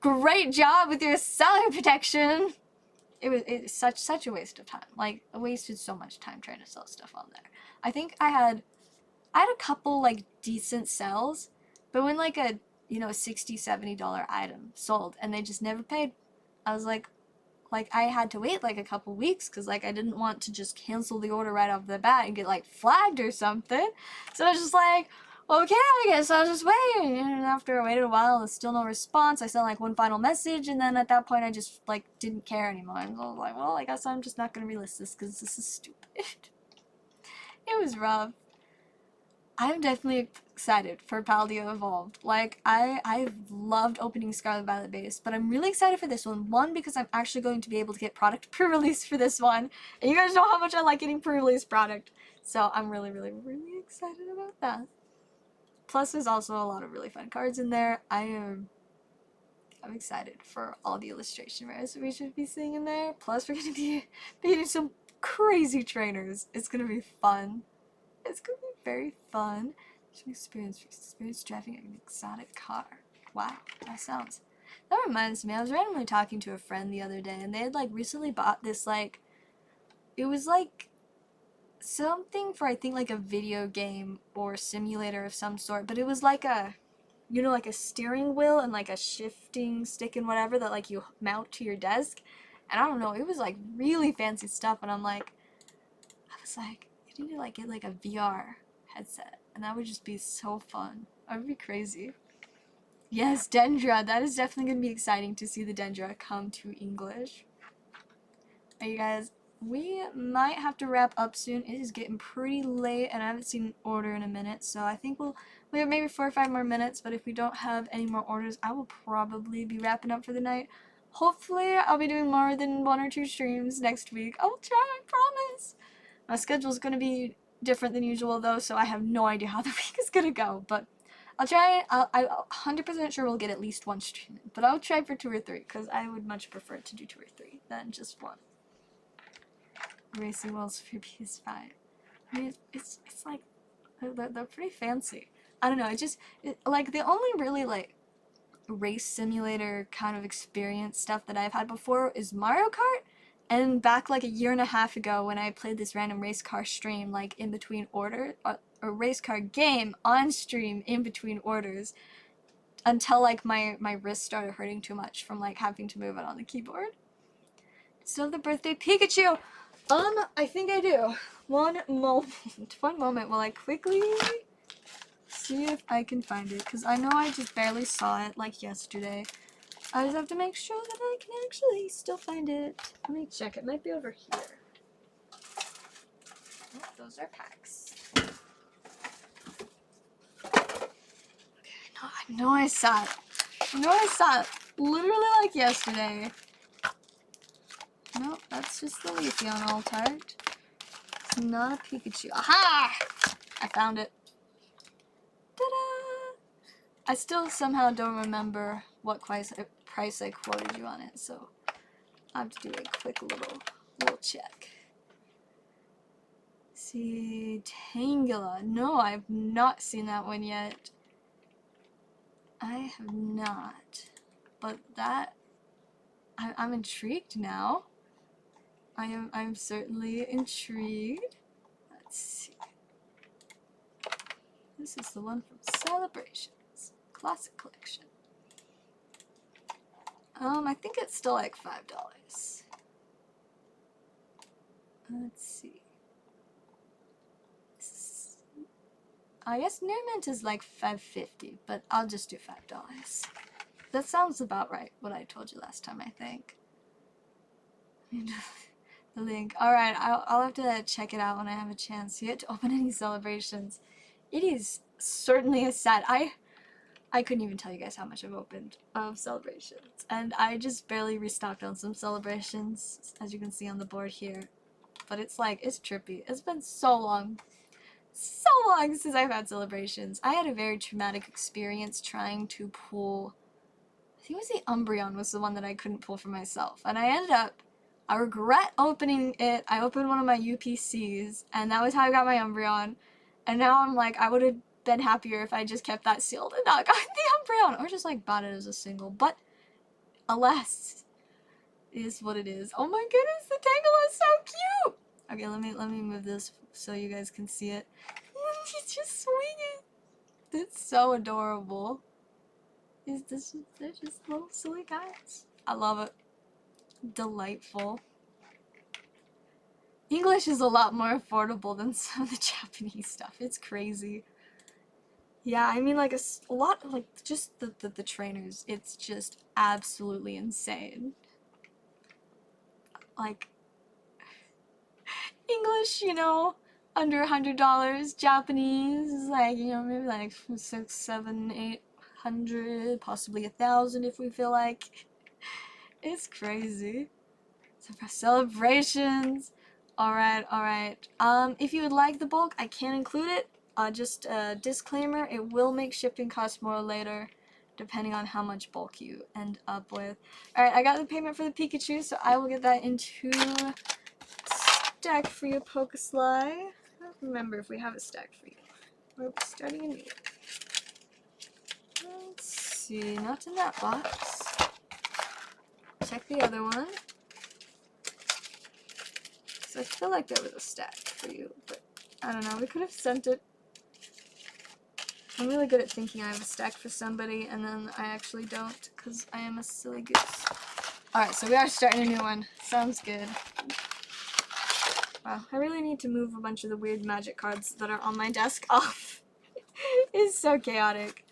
Great job with your seller protection. It's such a waste of time. Like, I wasted so much time trying to sell stuff on there. I think I had a couple like decent sells, but when like a $60-$70 item sold and they just never paid, I was like I had to wait like a couple weeks because like I didn't want to just cancel the order right off the bat and get like flagged or something. So I was just like, okay, I guess I'll just wait. And after I waited a while, there's still no response. I sent like one final message, and then at that point I just like didn't care anymore. And I was like, well, I guess I'm just not gonna relist this because this is stupid. It was rough. I'm definitely excited for Paldea Evolved. Like, I've loved opening Scarlet Violet base, but I'm really excited for this one. One, because I'm actually going to be able to get product pre-release for this one. And you guys know how much I like getting pre-release product. So I'm really, really, really excited about that. Plus, there's also a lot of really fun cards in there. I'm excited for all the illustration rares that we should be seeing in there. Plus, we're going to be getting some crazy trainers. It's going to be fun. It's going to be very fun. Experience driving an exotic car. Wow, that reminds me, I was randomly talking to a friend the other day, and they had like recently bought this like, it was like something for I think like a video game or simulator of some sort, but it was like a, like a steering wheel and like a shifting stick and whatever that like you mount to your desk, and I don't know, it was like really fancy stuff, and I was like, you need to like get like a VR headset, and that would just be so fun. That would be crazy. Yes, Dendra. That is definitely going to be exciting to see the Dendra come to English. Hey, you guys, we might have to wrap up soon. It is getting pretty late, and I haven't seen an order in a minute, so I think we have maybe 4 or 5 more minutes, but if we don't have any more orders, I will probably be wrapping up for the night. Hopefully, I'll be doing more than 1 or 2 streams next week. I'll try, I promise. My schedule's going to be different than usual, though, so I have no idea how the week is going to go, but I'll try. I'm 100% sure we'll get at least 1 stream in, but I'll try for 2 or 3, because I would much prefer to do 2 or 3 than just 1. Racing wheels for PS5. I mean, it's like, they're pretty fancy. I don't know, like, the only really, like, race simulator kind of experience stuff that I've had before is Mario Kart. And back like a year and a half ago when I played this random race car stream, like in between orders, a race car game on stream in between orders, until like my wrist started hurting too much from like having to move it on the keyboard. Still the birthday Pikachu! I think I do. One moment while I quickly see if I can find it, because I know I just barely saw it like yesterday. I just have to make sure that I can actually still find it. Let me check. It might be over here. Oh, those are packs. Okay, I know I saw it. Literally like yesterday. Nope, that's just the Leafeon Altart. It's not a Pikachu. Aha! I found it. Ta-da! I still somehow don't remember what price I quoted you on it, so I have to do a quick little check. See, Tangela. No, I've not seen that one yet. I have not. But that, I'm intrigued now. I'm certainly intrigued. Let's see. This is the one from Celebrations Classic Collection. I think it's still like $5. Let's see. I guess Near Mint is like $5.50, but I'll just do $5. That sounds about right, what I told you last time, I think. The link. Alright, I'll have to check it out when I have a chance. Yet to open any celebrations. It is certainly a set. I couldn't even tell you guys how much I've opened of celebrations. And I just barely restocked on some celebrations, as you can see on the board here. But it's like, it's trippy. It's been so long since I've had celebrations. I had a very traumatic experience trying to pull, I think it was the Umbreon was the one that I couldn't pull for myself. And I regret opening it. I opened one of my UPCs, and that was how I got my Umbreon. And now I'm like, I would have been happier if I just kept that sealed and not got the Umbreon, or just like bought it as a single. But alas, it is what it is. Oh my goodness, the Tangle is so cute. Okay, let me move this so you guys can see it. He's just swinging. It's so adorable. They're just little silly guys. I love it. Delightful. English is a lot more affordable than some of the Japanese stuff. It's crazy. Yeah, I mean, like, a lot, like, just the trainers, it's just absolutely insane. Like, English, you know, under $100. Japanese is like, you know, maybe like 6, 7, 800, possibly 1,000 if we feel like. It's crazy. So for celebrations, alright. If you would like the bulk, I can include it. Just a disclaimer, it will make shipping costs more later, depending on how much bulk you end up with. Alright, I got the payment for the Pikachu, so I will get that into stack for you, Pokesly. I don't remember if we have a stack for you. We're starting a new. Let's see, not in that box. Check the other one. So I feel like there was a stack for you, but I don't know, we could have sent it. I'm really good at thinking I have a stack for somebody, and then I actually don't, because I am a silly goose. Alright, so we are starting a new one. Sounds good. Wow, I really need to move a bunch of the weird magic cards that are on my desk off. It's so chaotic.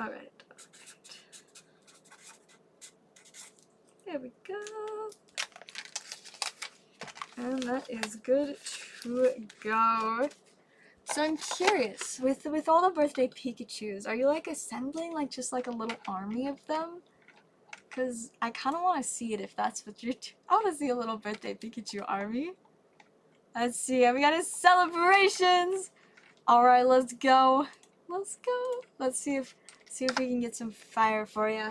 Alright. There we go. And that is good to go. So I'm curious, with all the birthday Pikachus, are you like assembling like just like a little army of them? Because I kind of want to see it if that's what you're doing. I want to see a little birthday Pikachu army. Let's see, we got his celebrations! Alright, let's go. Let's go. Let's see if we can get some fire for you.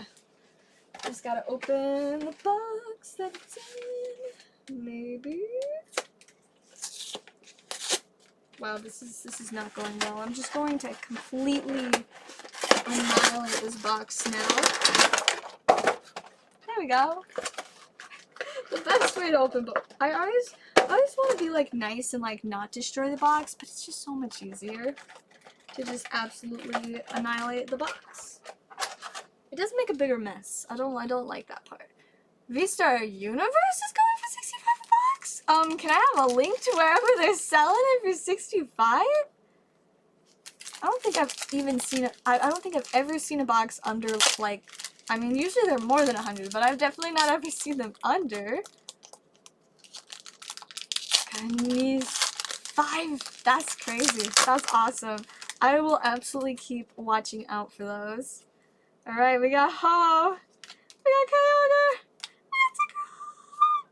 Just gotta open the box that it's in. Maybe. Wow, this is not going well. I'm just going to completely annihilate this box now. There we go. The best way to open book. I always want to be like nice and like not destroy the box, but it's just so much easier to just absolutely annihilate the box. It does make a bigger mess. I don't like that part. V-Star Universe is going for 65 bucks? Can I have a link to wherever they're selling it for 65? I don't think I've even seen it. I don't think I've ever seen a box under, like, I mean, usually they're more than 100, but I've definitely not ever seen them under. And these 5, that's crazy. That's awesome. I will absolutely keep watching out for those. Alright, we got Ho, we got Kyogre,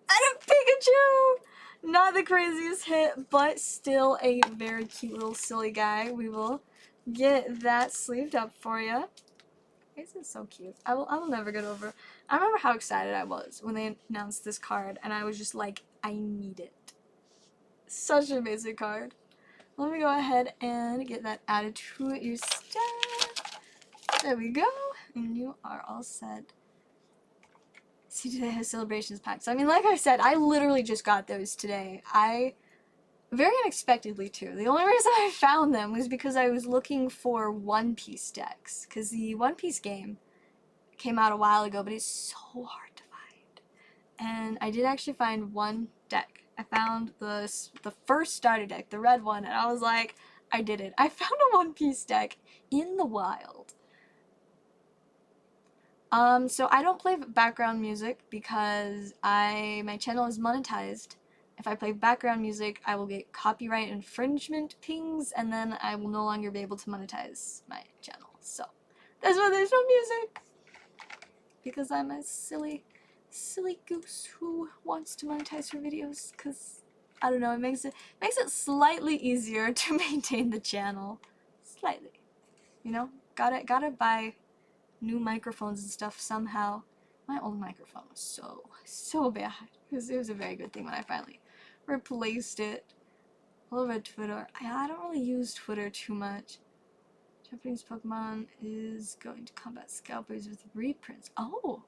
and a Pikachu! Not the craziest hit, but still a very cute little silly guy. We will get that sleeved up for you. This is so cute. I will never get over. I remember how excited I was when they announced this card, and I was just like, I need it. Such an amazing card. Let me go ahead and get that added to your stack. There we go. And you are all set. See, today has celebrations packs. So, I mean, like I said, I literally just got those today. Very unexpectedly, too. The only reason I found them was because I was looking for One Piece decks. Because the One Piece game came out a while ago, but it's so hard to find. And I did actually find one deck. I found the first starter deck, the red one, and I was like, I did it. I found a One Piece deck in the wild. So I don't play background music because my channel is monetized, if I play background music, I will get copyright infringement pings, and then I will no longer be able to monetize my channel. So that's why there's no music, because I'm a silly goose who wants to monetize her videos, because I don't know, it makes it slightly easier to maintain the channel. Slightly. You know? Gotta buy new microphones and stuff somehow. My old microphone was so bad. It was a very good thing when I finally replaced it. All over Twitter. I don't really use Twitter too much. Japanese Pokemon is going to combat scalpers with reprints. Oh!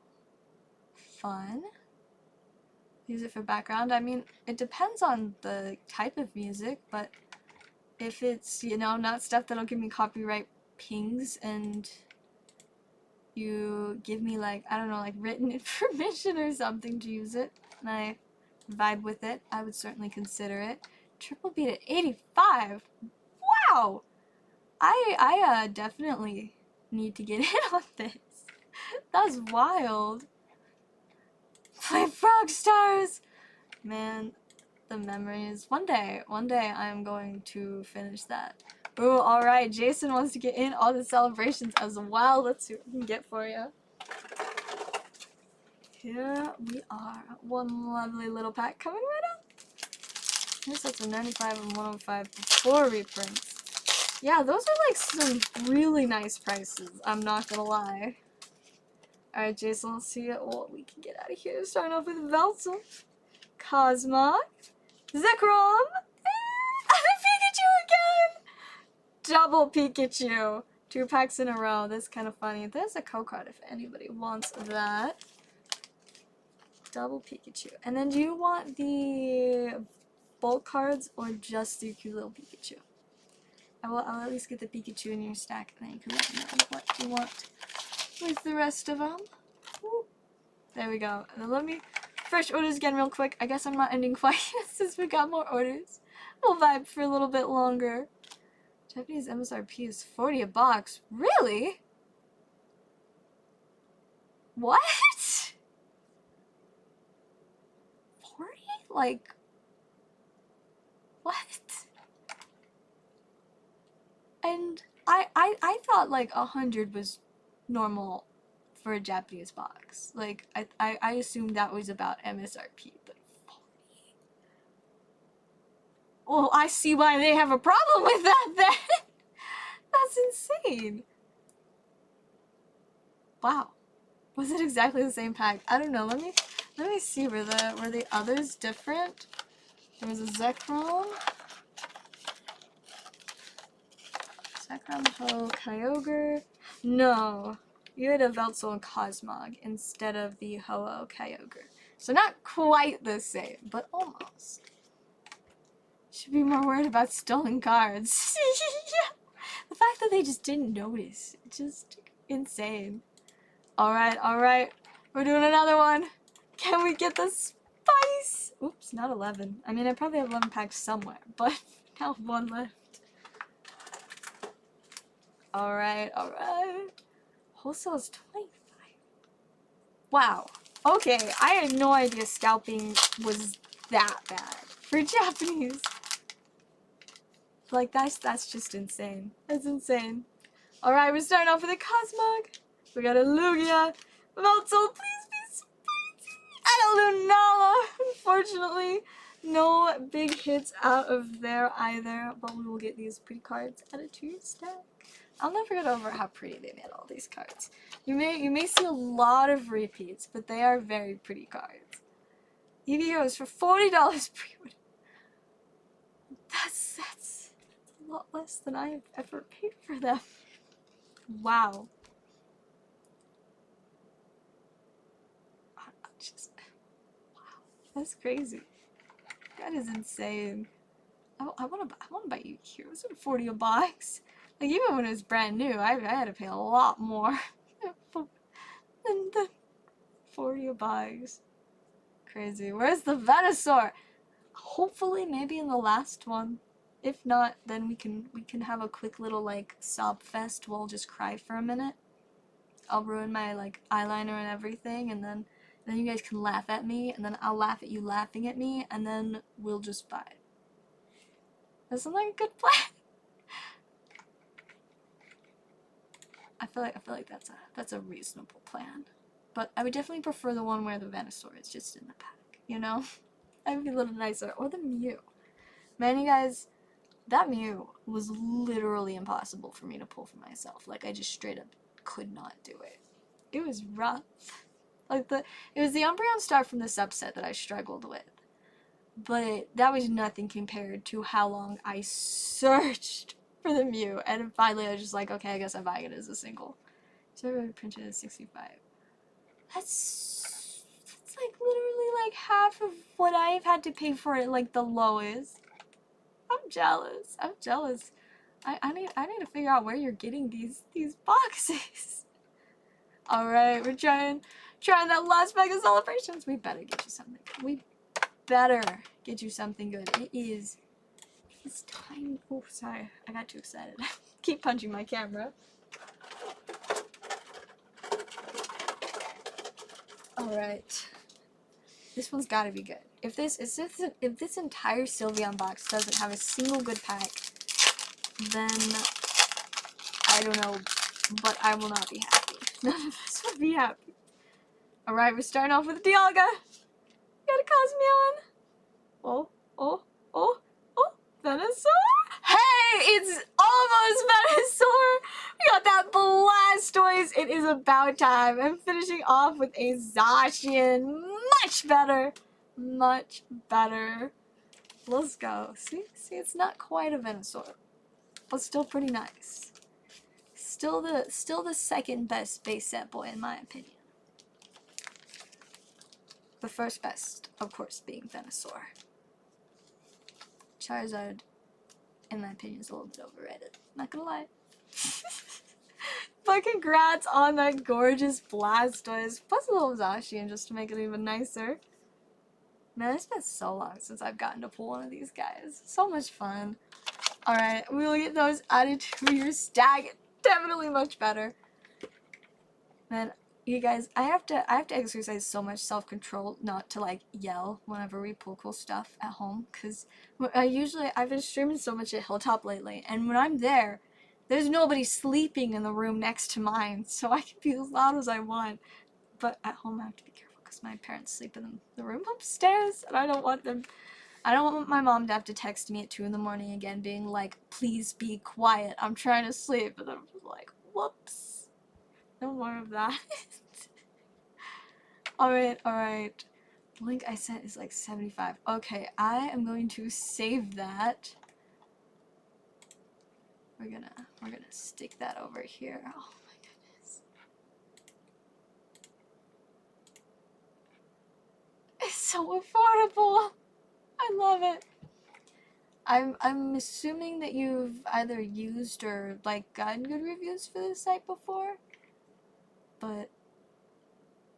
Fun. Use it for background. I mean, it depends on the type of music, but if it's, you know, not stuff that'll give me copyright pings and you give me, like, I don't know, like written information or something to use it, and I vibe with it, I would certainly consider it. Triple beat at 85? Wow! I definitely need to get in on this. That's wild. Play Frog Stars! Man, the memories. One day I'm going to finish that. Ooh, alright, Jason wants to get in all the celebrations as well. Let's see what we can get for you. Here we are. One lovely little pack coming right up. Here's that's a 95 and 105 before reprints. Yeah, those are like some really nice prices, I'm not gonna lie. Alright, Jason, let's see what we can get out of here. Starting off with Velzel, Cosmog, Zekrom, and Pikachu again! Double Pikachu! 2 packs in a row. That's kind of funny. There's a code card if anybody wants that. Double Pikachu. And then do you want the bulk cards or just the cute little Pikachu? I'll at least get the Pikachu in your stack, and then you can let me know what you want with the rest of them. Ooh. There we go. And then let me fresh orders again real quick. I guess I'm not ending quite since we got more orders. We'll vibe for a little bit longer. Japanese MSRP is 40 a box. Really? What? 40? Like, what? And I thought like 100 was normal for a Japanese box. Like, I assumed that was about MSRP, but 40? Well, I see why they have a problem with that then. That's insane. Wow. Was it exactly the same pack? I don't know. Let me see. Were the others different? There was a Zekrom. Zekrom, Ho, Kyogre. No. You had a Velzel and Cosmog instead of the Ho-Oh Kyogre. So not quite the same, but almost. Should be more worried about stolen cards. Yeah. The fact that they just didn't notice. Just insane. Alright. We're doing another one. Can we get the spice? Oops, not 11. I mean, I probably have 11 packs somewhere, but now 1 left. Alright. Wholesale is 25. Wow. Okay, I had no idea scalping was that bad for Japanese. Like, that's just insane. That's insane. Alright, we're starting off with a Cosmog. We got a Lugia. Velzel, please be spicy. And a Lunala. Unfortunately, no big hits out of there either. But we will get these pretty cards added to your stack. I'll never get over how pretty they made all these cards. You may see a lot of repeats, but they are very pretty cards. Yugioh is for $40 pre-order. That's a lot less than I have ever paid for them. Wow. Wow. That's crazy. That is insane. I wanna buy Yugioh. It was 40 a box. Like, even when it was brand new, I had to pay a lot more than the 40 a box. Crazy. Where's the Venusaur? Hopefully, maybe in the last one. If not, then we can have a quick little like sob fest. We'll just cry for a minute. I'll ruin my like eyeliner and everything, and then Then you guys can laugh at me, and then I'll laugh at you laughing at me, and then we'll just buy it. That sounds like a good plan. I feel like that's a reasonable plan. But I would definitely prefer the one where the Venusaur is just in the pack, you know? That would be a little nicer. Or the Mew. Man, you guys, that Mew was literally impossible for me to pull for myself. Like, I just straight up could not do it. It was rough. Like, it was the Umbreon Star from the subset that I struggled with. But that was nothing compared to how long I searched for the Mew. And finally I was just like, okay, I guess I'm buying it as a single. So I really printed at 65. That's like literally like half of what I've had to pay for it, like the lowest. I'm jealous. I'm jealous. I need to figure out where you're getting these boxes. Alright, we're trying that last bag of celebrations. We better get you something. We better get you something good. It's time. Oh, sorry. I got too excited. Keep punching my camera. Alright. This one's gotta be good. If this entire Sylveon box doesn't have a single good pack, then I don't know, but I will not be happy. None of us will be happy. Alright, we're starting off with Dialga. Got a Cosmeon. Oh, Venusaur? Hey, it's almost Venusaur! We got that Blastoise. It is about time. I'm finishing off with a Zacian. Much better. Much better. Let's go. See, it's not quite a Venusaur, but still pretty nice. Still the second best base set boy in my opinion. The first best, of course, being Venusaur. Charizard, in my opinion, is a little bit overrated. Not gonna lie. But congrats on that gorgeous Blastoise. Plus a little Zacian just to make it even nicer. Man, it's been so long since I've gotten to pull one of these guys. So much fun. Alright, we will get those added to your stack. Definitely much better. Man, you guys, I have to exercise so much self-control not to like yell whenever we pull cool stuff at home, because I've been streaming so much at Hilltop lately, and when I'm there, there's nobody sleeping in the room next to mine, so I can be as loud as I want. But at home I have to be careful because my parents sleep in the room upstairs, and I don't want my mom to have to text me at 2 in the morning again being like, please be quiet, I'm trying to sleep, and then I'm just like, whoops. No more of that. Alright. Link I sent is like 75. Okay, I am going to save that. We're gonna stick that over here. Oh my goodness. It's so affordable. I love it. I'm assuming that you've either used or like gotten good reviews for this site before. But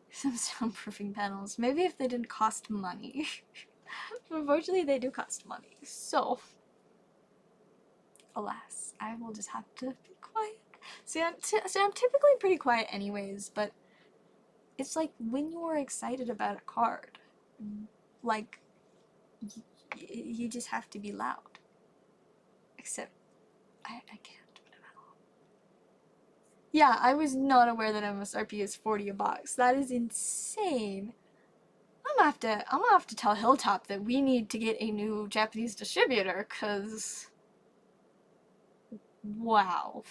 some soundproofing panels. Maybe if they didn't cost money. Unfortunately, they do cost money. So, alas, I will just have to be quiet. See, I'm typically pretty quiet anyways, but it's like when you're excited about a card, like, you just have to be loud. Except, I can't. Yeah, I was not aware that MSRP is 40 a box. That is insane. I'm gonna have to tell Hilltop that we need to get a new Japanese distributor, cause wow.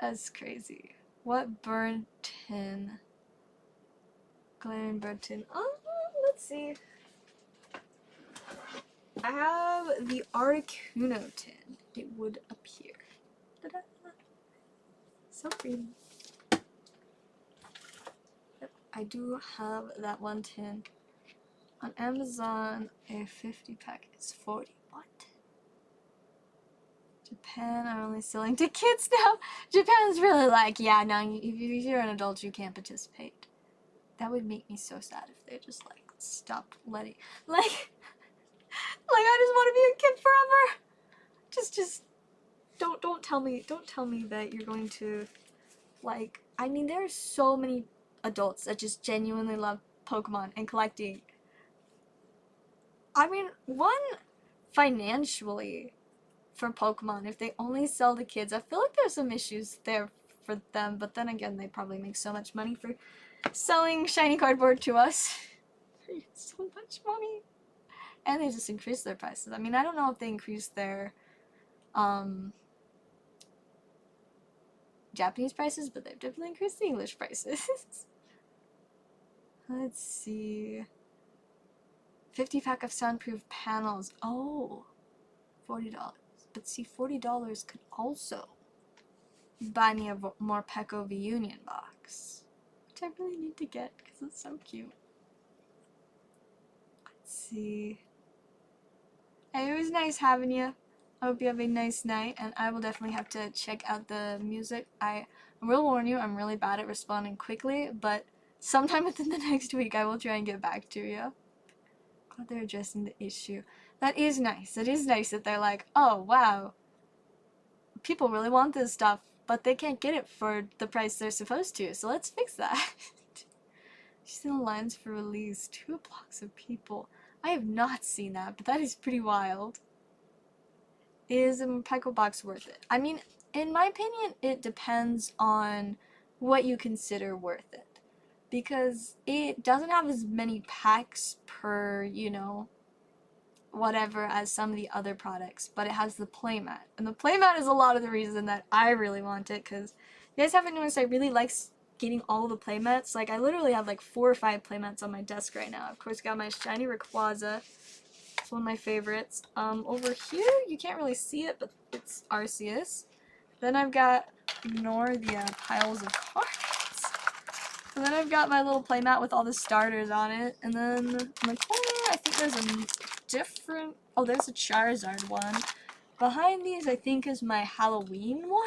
That's crazy. What burn tin? Glaring burn tin. Let's see. I have the Articuno tin. It would appear. Ta-da. So pretty. Yep, I do have that one tin. On Amazon, a 50 pack is 40. What? Japan are only selling to kids now. Japan's really like, yeah, no, if you're an adult, you can't participate. That would make me so sad if they just like stopped letting, like I just want to be a kid forever. Just don't tell me that you're going to, like, I mean, there are so many adults that just genuinely love Pokemon and collecting. I mean, one, financially for Pokemon, if they only sell to kids, I feel like there's some issues there for them, but then again, they probably make so much money for selling shiny cardboard to us. So much money. And they just increase their prices. I mean, I don't know if they increase their Japanese prices, but they've definitely increased the English prices. Let's see. 50 pack of soundproof panels. Oh, $40. But see, $40 could also buy me a Morpeko Reunion box, which I really need to get because it's so cute. Let's see. Hey, it was nice having you. I hope you have a nice night, and I will definitely have to check out the music. I will warn you, I'm really bad at responding quickly, but sometime within the next week I will try and get back to you. Glad they're addressing the issue. That is nice. It is nice that they're like, oh wow, people really want this stuff, but they can't get it for the price they're supposed to, so let's fix that. She's in the lines for release. 2 blocks of people. I have not seen that, but that is pretty wild. Is a Morpeko box worth it? I mean, in my opinion, it depends on what you consider worth it. Because it doesn't have as many packs per, you know, whatever as some of the other products, but it has the playmat. And the playmat is a lot of the reason that I really want it, because you guys haven't noticed I really like getting all the playmats. Like, I literally have like 4 or 5 playmats on my desk right now. Of course, got my shiny Rayquaza. It's one of my favorites. Over here, you can't really see it, but it's Arceus. Then I've got Northia piles of cards. And then I've got my little playmat with all the starters on it. And then in the corner, I think there's a different... Oh, there's a Charizard one. Behind these, I think, is my Halloween one.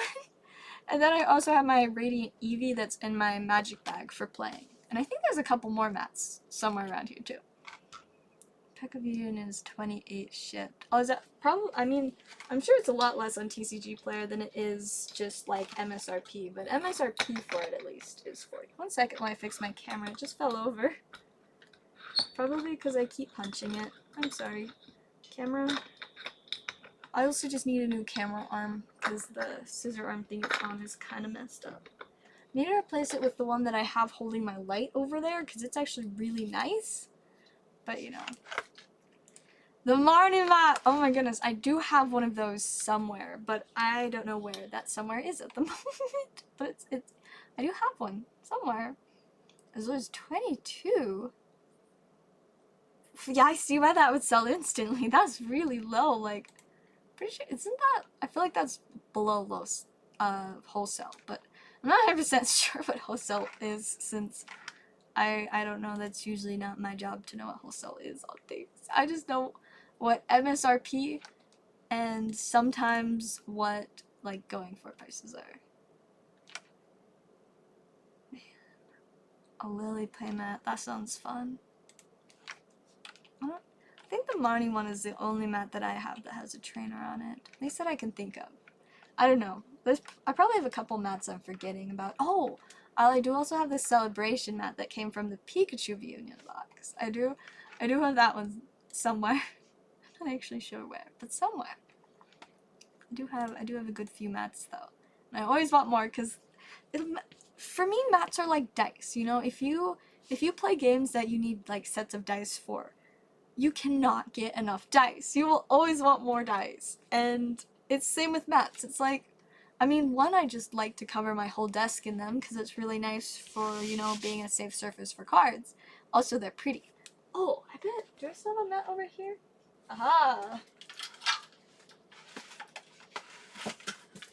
And then I also have my Radiant Eevee that's in my magic bag for playing. And I think there's a couple more mats somewhere around here, too. Pekka-Union is 28 shipped. Oh, is that probably... I mean, I'm sure it's a lot less on TCG Player than it is just, like, MSRP. But MSRP for it, at least, is 40. 1 second while I fix my camera. It just fell over. Probably because I keep punching it. I'm sorry. Camera. I also just need a new camera arm because the scissor arm thing it's on is kind of messed up. Need to replace it with the one that I have holding my light over there because it's actually really nice. But, you know. The Marnie mat! Oh my goodness, I do have one of those somewhere, but I don't know where that somewhere is at the moment. But it's I do have one somewhere. As low as 22? Yeah, I see why that would sell instantly. That's really low, like, pretty sure, isn't that, I feel like that's below low, wholesale, but I'm not 100% sure what wholesale is, since I don't know, that's usually not my job to know what wholesale is on things. I just know what MSRP and sometimes what, like, going for prices are. Man. A Lily playmat, that sounds fun. I think the Marnie one is the only mat that I have that has a trainer on it. At least that I can think of. I don't know. I probably have a couple mats I'm forgetting about. Oh! I do also have this Celebration mat that came from the Pikachu Reunion box. I do have that one somewhere. I'm not actually sure where, but somewhere. I do have a good few mats though. And I always want more because for me mats are like dice, you know? If you play games that you need like sets of dice for, you cannot get enough dice. You will always want more dice. And it's same with mats. It's like, I mean, one, I just like to cover my whole desk in them because it's really nice for, you know, being a safe surface for cards. Also, they're pretty. Oh, I bet. Do I still have a mat over here? Aha!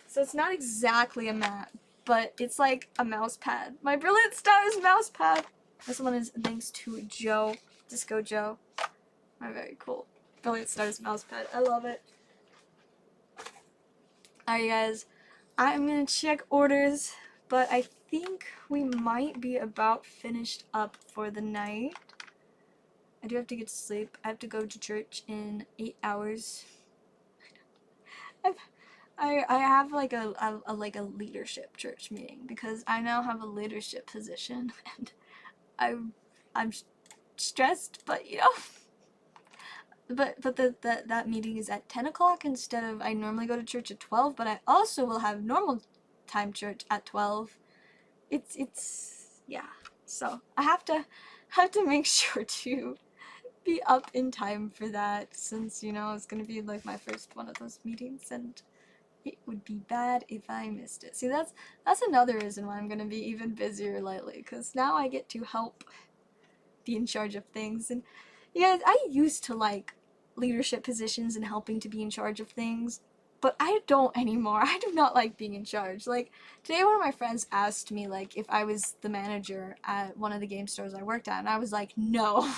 So it's not exactly a mat, but it's like a mouse pad. My Brilliant Stars mouse pad! This one is thanks to Joe, Disco Joe. Very cool. Brilliant Stars mousepad. I love it. Alright guys, I'm gonna check orders, but I think we might be about finished up for the night. I do have to get to sleep. I have to go to church in 8 hours. I have like a leadership church meeting because I now have a leadership position and I'm stressed, but you know, but that meeting is at 10 o'clock instead of, I normally go to church at 12, but I also will have normal time church at 12. It's yeah. So I have to make sure to be up in time for that, since you know it's gonna be like my first one of those meetings, and it would be bad if I missed it. See, that's another reason why I'm gonna be even busier lately, because now I get to help be in charge of things. And you guys, I used to like leadership positions and helping to be in charge of things, but I don't anymore. I do not like being in charge. Like, today one of my friends asked me, like, if I was the manager at one of the game stores I worked at, and I was like, no.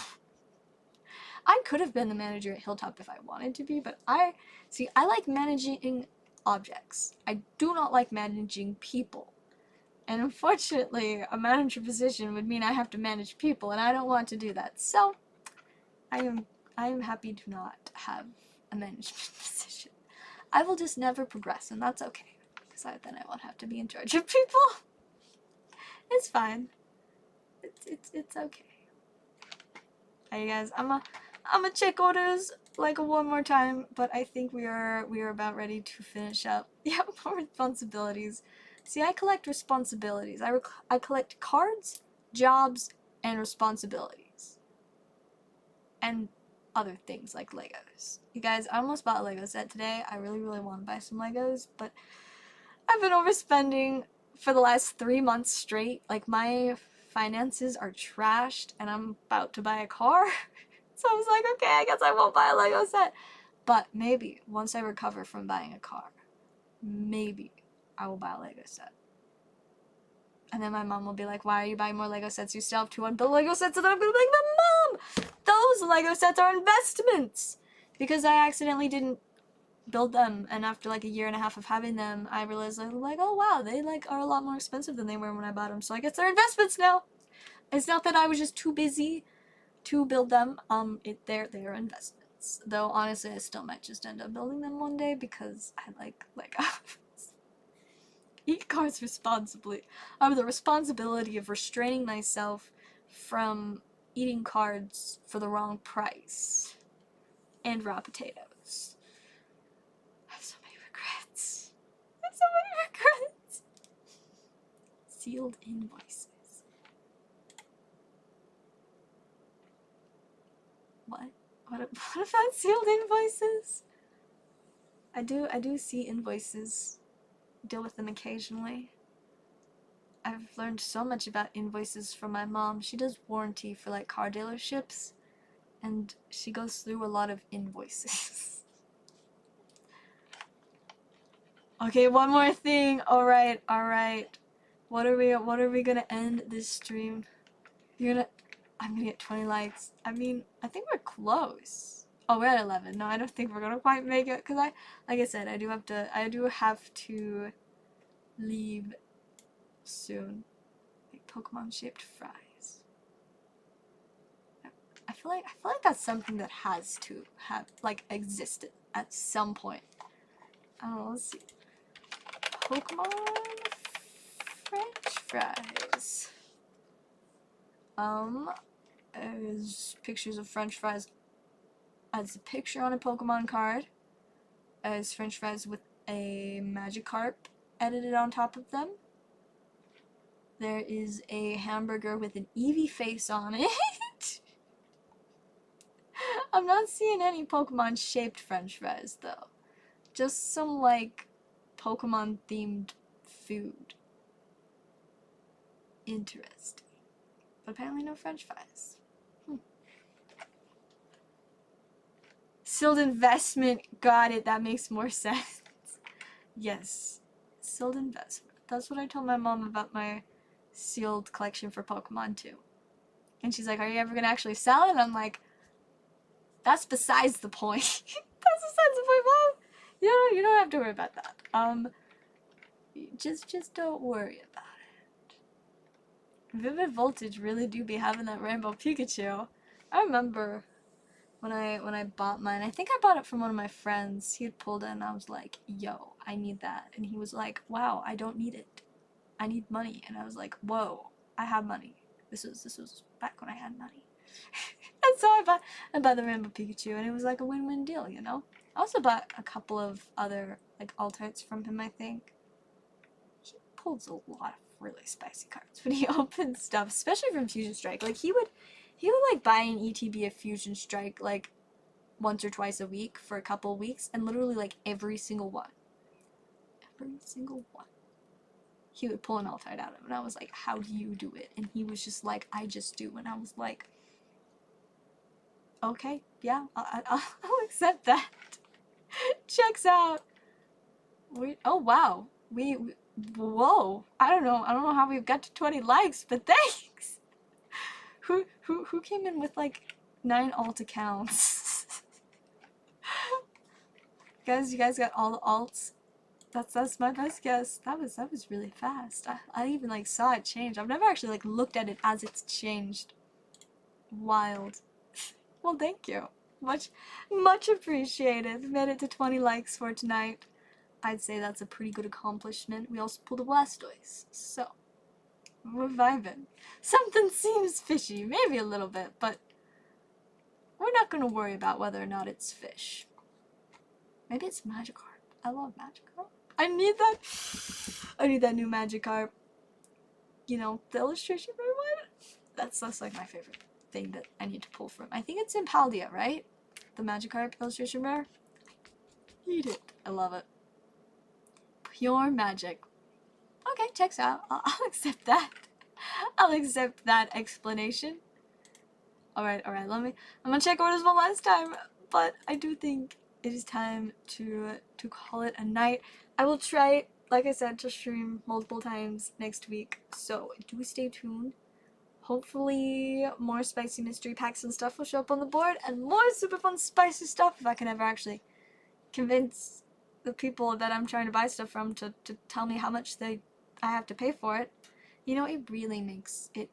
I could have been the manager at Hilltop if I wanted to be, but I like managing objects. I do not like managing people. And unfortunately, a manager position would mean I have to manage people, and I don't want to do that. So, I am happy to not have a management position. I will just never progress, and that's okay, because then I won't have to be in charge of people. It's fine. It's okay. Hey guys, I'ma check orders like one more time, but I think we are about ready to finish up. Yeah, more responsibilities. See, I collect responsibilities. I collect cards, jobs, and responsibilities. And other things like Legos. You guys, I almost bought a Lego set today. I really want to buy some Legos, but I've been overspending for the last 3 months straight. Like, my finances are trashed, and I'm about to buy a car. So I was like, okay, I guess I won't buy a Lego set. But maybe, once I recover from buying a car, maybe I will buy a Lego set. And then my mom will be like, why are you buying more Lego sets? You still have 2 unbuilt Lego sets. And then I'm going to be like, but Mom, those Lego sets are investments! Because I accidentally didn't build them, and after like a year and a half of having them, I realized like, oh wow, they like are a lot more expensive than they were when I bought them. So I guess they're investments now. It's not that I was just too busy to build them. They're investments. Though honestly, I still might just end up building them one day because I like Legos. Eat cards responsibly. I have the responsibility of restraining myself from eating cards for the wrong price. And raw potatoes. I have so many regrets. I have so many regrets. Sealed invoices. What? What about sealed invoices? I do see invoices. Deal with them occasionally. I've learned so much about invoices from my mom. She does warranty for like car dealerships, and she goes through a lot of invoices. Okay, one more thing. All right. What are we gonna end this stream? I'm gonna get 20 likes. I mean, I think we're close. Oh, we're at 11. No, I don't think we're gonna quite make it, because like I said, I do have to leave soon. Like Pokemon shaped fries. I feel like that's something that has to have like existed at some point. I don't know, let's see. Pokemon French fries. As pictures of French fries as a picture on a Pokemon card, as French fries with a Magikarp edited on top of them. There is a hamburger with an Eevee face on it. I'm not seeing any Pokemon shaped French fries though. Just some like Pokemon themed food. Interesting. But apparently no French fries. Sealed investment. Got it. That makes more sense. Yes. Sealed investment. That's what I told my mom about my sealed collection for Pokemon too. And she's like, are you ever gonna actually sell it? And I'm like, that's besides the point. That's besides the point, Mom. You don't have to worry about that. Just don't worry about it. Vivid Voltage really do be having that rainbow Pikachu. I remember when I bought mine. I think I bought it from one of my friends. He had pulled it and I was like, yo, I need that. And he was like, wow, I don't need it. I need money. And I was like, whoa, I have money. This was back when I had money. And so I bought the Rainbow Pikachu, and it was like a win-win deal, you know? I also bought a couple of other, like, alt-arts from him, I think. He pulls a lot of really spicy cards when he opens stuff, especially from Fusion Strike. Like, he would like, buy an ETB of Fusion Strike, like, once or twice a week for a couple of weeks, and literally, like, every single one, he would pull an alt-art out of it, and I was like, how do you do it? And he was just like, I just do, and I was like, okay, yeah, I'll accept that. Checks out. Oh wow, whoa. I don't know how we've got to 20 likes, but thanks. Who came in with like 9 alt accounts? Guys, you guys got all the alts. That's my best guess. That was really fast. I even like saw it change. I've never actually like looked at it as it's changed. Wild. Well, thank you. Much appreciated. Made it to 20 likes for tonight. I'd say that's a pretty good accomplishment. We also pulled a Blastoise, so we're vibing. Something seems fishy, maybe a little bit, but we're not gonna worry about whether or not it's fish. Maybe it's Magikarp. I love Magikarp. I need that new Magikarp. You know, the illustration for one? That's like my favorite thing that I need to pull from. I think it's in Paldea, right? The Magikarp illustration rare. Need it. I love it. Pure magic. Okay, checks out. I'll accept that. I'll accept that explanation. Alright, I'm gonna check orders one last time, but I do think it is time to call it a night. I will try, like I said, to stream multiple times next week, so do stay tuned. Hopefully more spicy mystery packs and stuff will show up on the board, and more super fun spicy stuff if I can ever actually convince the people that I'm trying to buy stuff from to tell me how much I have to pay for it. You know, it really makes it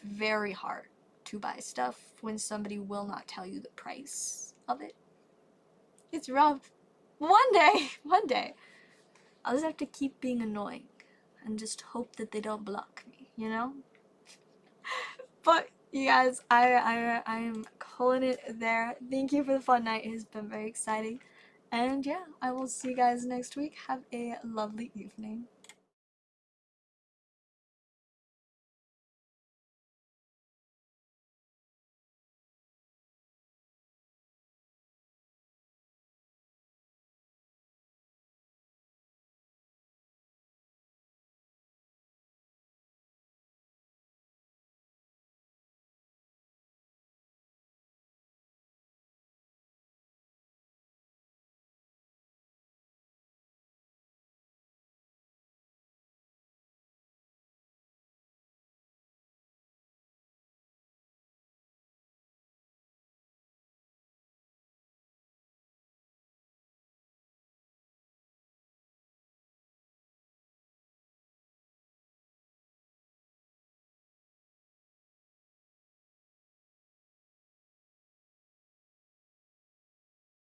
very hard to buy stuff when somebody will not tell you the price of it. It's rough. One day, I'll just have to keep being annoying and just hope that they don't block me, you know? But you guys, I'm calling it there. Thank you for the fun night. It has been very exciting. And yeah, I will see you guys next week. Have a lovely evening.